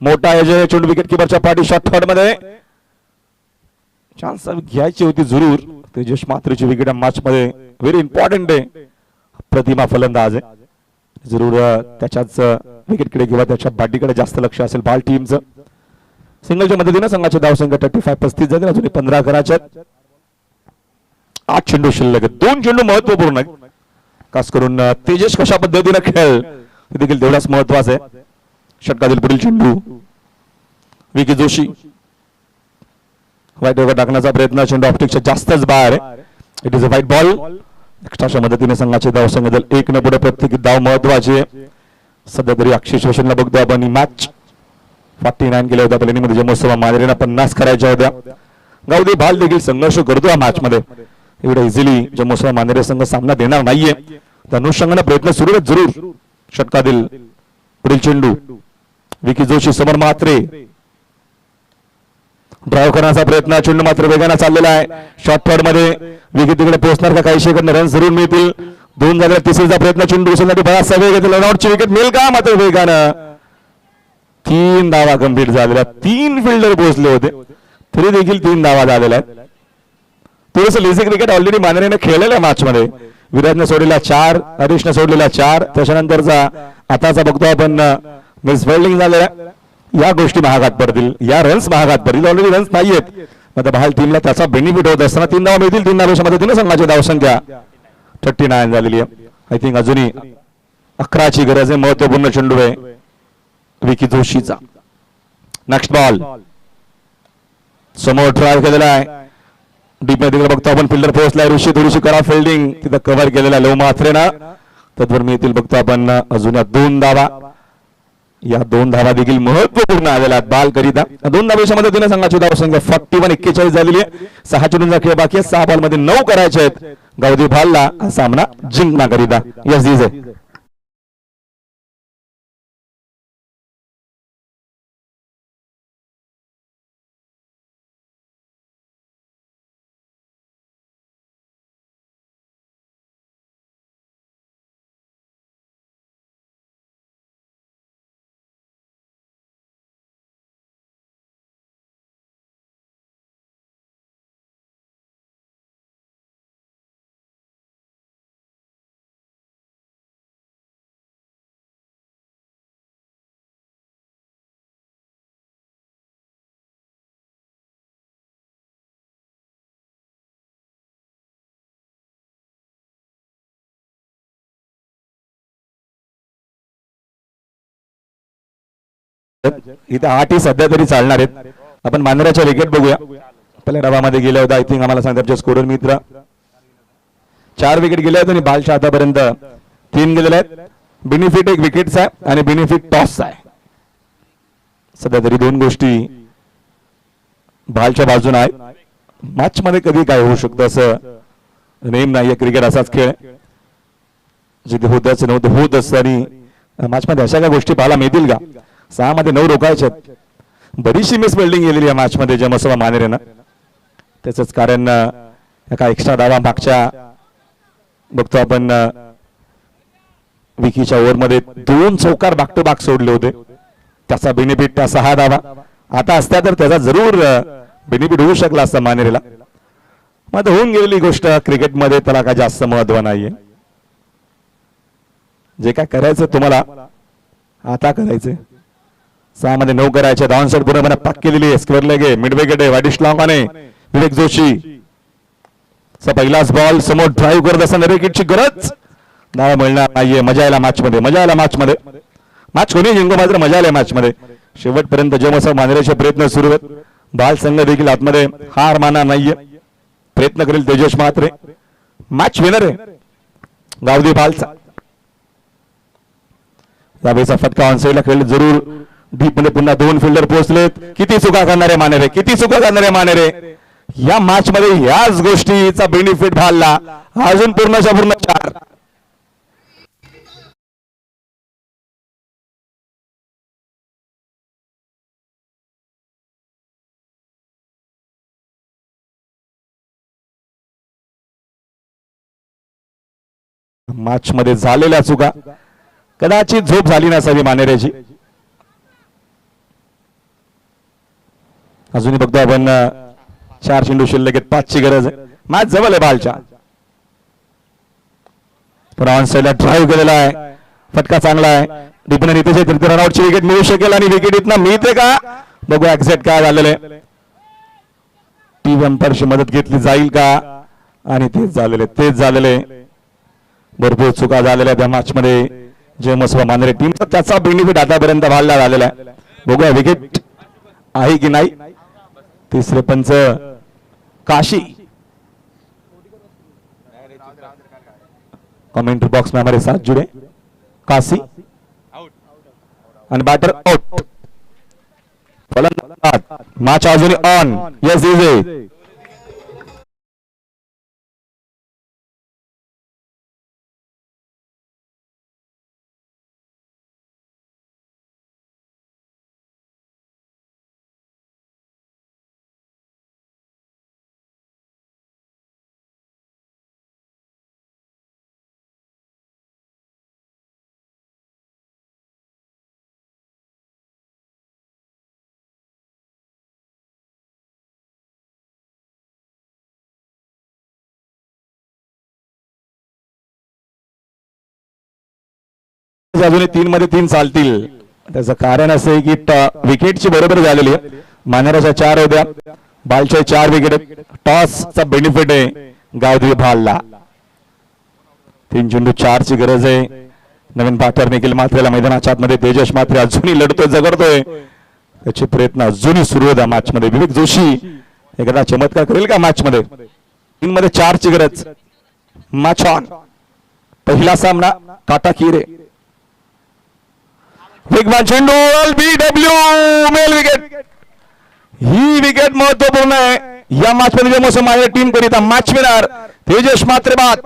B: मोठा चेंडू विकेट किपरच्या पाठी शॉट थर्ड मध्ये. चान्स घ्यायची होती जरूर. तेजस मात्रेची विकेट मॅच मध्ये व्हेरी इम्पॉर्टंट आहे. प्रतिमा फलंदाज आहे. जरूर त्याच्याच विकेटकडे किंवा त्याच्या बॅटिंगकडे जास्त लक्ष असेल बाल टीमचं. सिंगलच्या मदतीने संघाची धावसंख्या 35 35 झाली. अजून 15 करायचे. 8 चेंडू शिल्लक आहेत. 2 चेंडू महत्वपूर्ण आहेत. खास करून तेजस कशा पद्धतीने खेळ हे देखील तेवढाच महत्वाचा आहे. षटकातील पुढील चेंडू विकी जोशी वाईट ओव्हर टाकण्याचा प्रयत्न. चेंडू ऑप्टिकच्या जास्तच बाहेर आहे. It is a white ball. एक्स्ट्राच्या मदतीने संघाचे धाव संघातील 1 पुढे. प्रत्येकी धाव महत्वाची आहे. सध्या तरी अक्षय शोषणला बघतो आपण. ही मॅच 49 केल्या होत्या पहिल्या मध्ये. जमोत्सव मांजरेंना 50 करायच्या होत्या. गावदी भाल देखील संघर्ष करतो या मॅच मध्ये. एवढा इझिली जमोत्सव मांजरे संघ सामना देणार नाहीये. त्या अनुषंगाने प्रयत्न सुरू आहेत जरूर. षटकातील पुढील चेंडू विकी जोशी समोर मात्रे ड्राईव्ह करण्याचा प्रयत्न. चेंडू मात्र वेगाने चाललेला आहे. शॉर्ट थर्ड मध्ये विकी तिकडे पोहोचणार का? काही सेकंद रन जरूर मिळतील. 2 जागेला तिसरीचा प्रयत्न. चेंडू उचलण्यासाठी बराचसा वेग येतो. रनआउटची विकेट मिळेल का? मात्र वेगानं 3 धावा कंप्लीट झालेल्या. 3 फिल्डर पोहोचले होते तरी देखील 3 धावा झालेल्या आहेत. थोडस लेझी क्रिकेट ऑलरेडी मांजरेने खेळलेल्या मॅच मध्ये. विराटने सोडलेला 4, हरीशने सोडलेला 4. त्याच्यानंतरचा आताचा बघतो आपण मिस फिल्डिंग झालेला. या गोष्टी महागात पडतील. या रन्स महागात पडतील. ऑलरेडी रन्स नाहीयेत. आता बहाल टीमला त्याचा बेनिफिट होत असताना 3 धावा मिळतील. 3 धावेच्या मदतीने संघाची धावसंख्या 39 झालेली आहे. आय थिंक अजूनही 11ची गरज आहे. महत्वपूर्ण चेंडू आहे विकी जोशीचा. नेक्स्ट बॉल समोर ड्राईव्ह केलेला आहे. डीप मध्ये बघतो आपण. फिल्डर पोहोचलाय. ऋषी थोडीशी करा फिल्डिंग. तिथं कव्हर केलेला लो मात्रेना. तत्वर मिळतील बघतो आपण अजून 2 धावा. या 2 धावा देखील महत्वपूर्ण आलेल्या आहेत बाल करिता. 2 धावेच्या मदतीने संघाची धावसंख्या 41 झालेली आहे. 6 चेंडूंचा खेळ बाकी आहे. 6 बॉल मध्ये 9 करायचे आहेत गावदी भालला सामना जिंकण्याकरिता. Yes DJ. इथे 8 सध्या तरी चालणार आहेत. आपण मांजराच्या विकेट बघूया. पहिल्या डावामध्ये गेल्या होत्या. आय थिंक आम्हाला सांगतात आमचे स्कोरर मित्र 4 विकेट गेल्या होत्या आणि बालच्या आतापर्यंत 3 गेलेल्या आहेत. बेनिफिट 1 विकेटचा आहे आणि बेनिफिट टॉसचा आहे. सध्या तरी 2 गोष्टी बालच्या बाजूने आहेत. मॅच मध्ये कधी काय होऊ शकतं असं नेम नाहीये. क्रिकेट असाच खेळ जिथे होतच नव्हतं होत असतं. आणि मॅच मध्ये अशा काय गोष्टी पाहायला मिळतील का? 6 मध्ये 9 रोखायचे. बरीचशी मिस फिल्डिंग गेलेली या मॅच मध्ये जमोत्सव मांजरेनं. त्याच कारण एका एक्स्ट्रा डावा मागच्या बघतो आपण विकीच्या ओव्हर मध्ये 2 चौकार बॅक टू बॅक सोडले होते. त्याचा बेनिफिट त्या 6 धावा आता असत्या तर त्याचा जरूर बेनिफिट होऊ शकला असता मांजरेला. मग होऊन गेलेली गोष्ट क्रिकेटमध्ये त्याला काय जास्त महत्व नाहीये. जे काय करायचं तुम्हाला आता करायचंय. 6 मध्ये 9 करायचे. डाऊनसाइड पूर्णपणे पॅक केलेली आहे. स्क्वेअर लेग आहे. मिड विकेट आहे. वाईट स्लॉंगाने विवेक जोशी पहिलाच बॉल. समोर ड्राईव्ह करत असताना विकेटची गरज. धावा मिळणार नाहीये. मजा आला मॅच मध्ये. मजा आला मॅच मध्ये. मॅच कोणी जिंकू मात्र मजा आली मॅच मध्ये. शेवटपर्यंत जमोत्सव मांजरेचे प्रयत्न सुरू आहेत. बाल संघ देखील आतमध्ये हार मानणार नाहीये. प्रयत्न करेल तेजस मात्रे. मॅच विनर आहे गावदी बालचा. यावेळेचा फटका ऑनसाइडला खेळले जरूर. डीप मध्ये पुन्हा 2 फिल्डर पोहोचलेत. किती चुका करणारे मानेरे. किती चुका करणारे मानेरे. या मॅच मध्ये याच गोष्टीचा बेनिफिट भालला. अजून पूर्णच्या पूर्ण 4. मॅच मध्ये झालेल्या चुका कदाचित झोप झाली नसावी मानेरेची. अजूनही बघतो आपण 4 चेंडू शिल्लक आहेत. 5ची गरज आहे. मॅच जवळ आहे बालच्या. पण ऑन साइडला ड्राईव्ह केलेला आहे. फटका चांगला आहे. डिपनर इथे रनआउटची विकेट मिळू शकेल आणि विकेट इथनं मिळते का बघूया एक्झॅक्ट काय झालेलं आहे. टीव्ही अंपायरची मदत घेतली जाईल का? आणि तेच झालेले भरपूर चुका झालेल्या त्या मॅच मध्ये. जे मसवा मांजरे टीमचा त्याचा बेनिफिट आतापर्यंत भालला झालेला आहे. बघूया विकेट आहे की नाही. तिसरे पंच काशी. कमेंट्री बॉक्स में हमारे साथ जुड़े. काशी आणि बॅटर आउट. मॅच अजूनही ऑन. येस इज अजूनही 3 मध्ये 3 चालतील. त्याचं कारण असं आहे की विकेटची बरोबर झालेली आहे. मानेराच्या 4 होत्या, बालच्या 4 विकेट. टॉसचा बेनिफिट आहे गावदेवी भालला. 3 चेंडू 4 ची गरज आहे. नवीन बॅटर निखिल मात्रेला मैदानाच्या आतमध्ये. तेजस मात्रे अजूनही लढतोय, झगडतोय. त्याचे प्रयत्न अजूनही सुरू होता मॅच मध्ये. विवेक जोशी एखादा चमत्कार करेल का मॅच मध्ये. 3 मध्ये 4 ची गरज. Match on. पहिला सामना काटा किरे. वेगवान चेंडू BW मेल विकेट. ही विकेट महत्वपूर्ण आहे या मॅच मध्ये. मोसम आहे टीम करिता. मॅच विनर तेजस मात्रे बाद.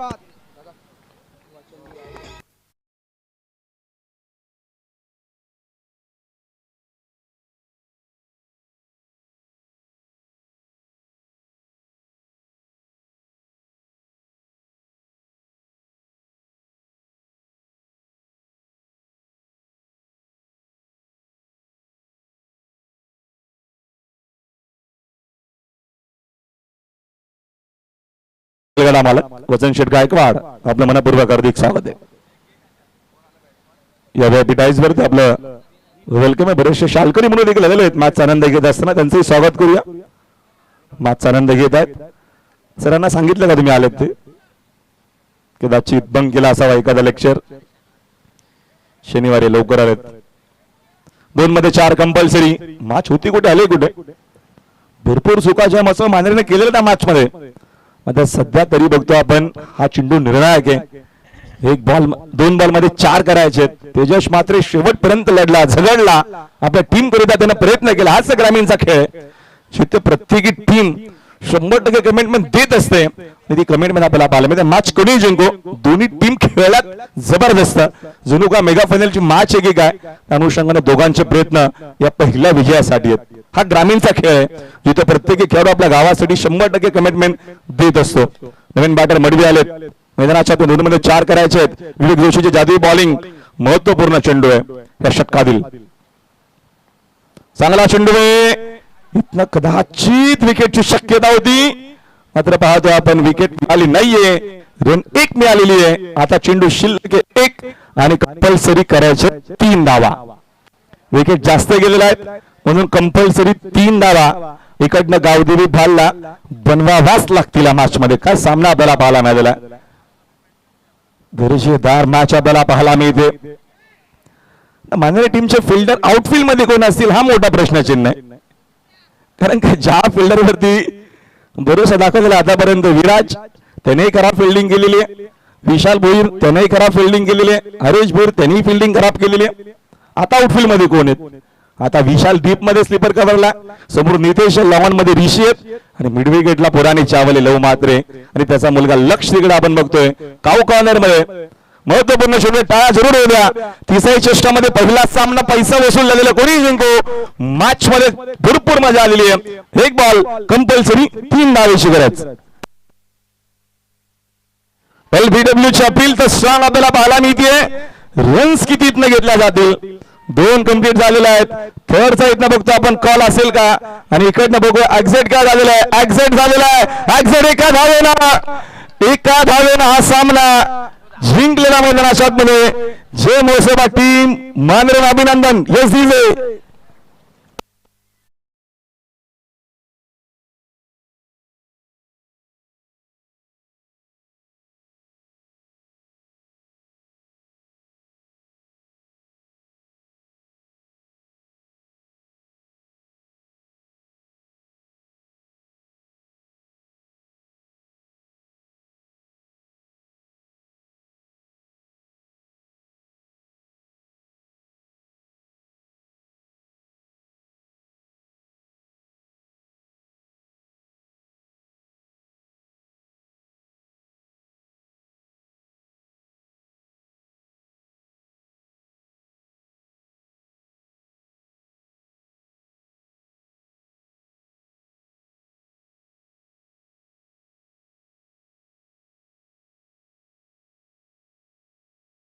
B: वचन शेठ गायकवाड आपलं मनपूर्वक हार्दिक स्वागत आहे. या व्यापिटाईज वरती आपलं वेलकम आहे. बरेचसे शालकरी म्हणून देखील आलेले आहेत मॅचचा आनंद घेत असताना. त्यांचंही स्वागत करूया. मॅचचा आनंद घेत आहेत. सरांना सांगितलं का तुम्ही आलेत ते. कदाचित बंक केला असावा एखादा लेक्चर. शनिवारी लवकर आलेत. 2 मध्ये 4 कंपल्सरी. मॅच होती कुठे, आले कुठे. भरपूर चुका मसो मांजरेने केलेल्या त्या मॅच मध्ये. आता सध्या तरी बघतो आपण हा चेंडू निर्णायक आहे. 2 बॉल मध्ये 4 करायचे. तेजस मात्र शेवटपर्यंत लढला, झगडला. आपल्या टीम करिता त्यानं प्रयत्न केला. हाच ग्रामीणचा खेळ. जिथे प्रत्येकी टीम 100% कमिटमेंट देत असते. ती कमिटमेंट आपल्याला पाहायला मिळते. मॅच कोणी जिंको, दोन्ही टीम खेळात जबरदस्त. जणू का मेगा फायनलची मॅच आहे की काय. त्या अनुषंगाने दोघांचे प्रयत्न या पहिल्या विजयासाठी आहेत. हा ग्रामीणचा खेळ आहे जिथे प्रत्येकी खेळाडू आपल्या गावासाठी 100% कमिटमेंट देत असतो. नवीन बॅटर मडवी आलेत मैदानाच्या. 2 मध्ये 4 करायचे आहेत. विवेक जोशीची जादुई बॉलिंग. महत्वपूर्ण चेंडू आहे या षटकातील. चांगला चेंडू आहे. इथनं कदाचित विकेटची शक्यता होती, मात्र पाहतो आपण विकेट मिळाली नाहीये. रन 1 मिळालेली आहे. आता चेंडू शिल्लक 1 आणि कंपल्सरी करायचे 3 धावा. विकेट जास्त गेलेला आहेत म्हणून कंपल्सरी 3 धावा इकडनं गावदेवी भालला बनवावाच लागतील मॅच मध्ये. काय सामना आपल्याला पाहायला मिळालेला. दर्जेदार मॅच आपल्याला पाहायला मिळते. माननीय टीमचे फिल्डर आउटफील्ड मध्ये कोण असतील हा मोठा प्रश्नचिन्ह आहे. कारण की ज्या फिल्डर वरती भरोसा दाखवलेला आतापर्यंत विराज त्याने खराब फिल्डिंग केलेली आहे. विशाल भोईर त्याने खराब फिल्डिंग केलेली आहे. हरेश भोईर त्यांनी फिल्डिंग खराब केलेली आहे. आता आउटफील्ड मध्ये कोण आहेत. आता विशाल डीप मध्ये स्लीपर कव्हरला. समोर नितेश लॉन मध्ये ऋषी आहेत आणि मिड विकेटला पुराणी चावले लव मात्रे आणि त्याचा मुलगा लक्ष तिकडे आपण बघतोय काऊ कॉर्नर मध्ये. महत्वपूर्ण शेवटी टाळ्या जरूर होऊ द्या. तिसऱ्या चेष्टामध्ये पहिला सामना पैसा वसूल झालेला. कोणी जिंको. मॅच मध्ये भरपूर मजा आलेली आहे. 1 बॉल कंपल्सरी 3 धावेची गरज. LBW ची अपील तर स्ट्रॉंग आपल्याला पाहायला मिळते. रन्स किती इथनं घेतल्या जातील. 2 कंप्लीट झालेले आहेत. थर्डचा इथनं बघतो आपण कॉल असेल का. आणि इकडनं बघूया एक्झिट काय झालेला आहे. एक्झिट झालेला आहे. एक्झिट एका धावेनं हा सामना जिंकलेला मैदानाच्या मध्ये. जे मोसोबा टीम माननीय अभिनंदन. येस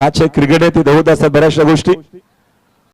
B: मॅच क्रिकेट आहे, तिथे होत असतात बऱ्याचशा गोष्टी.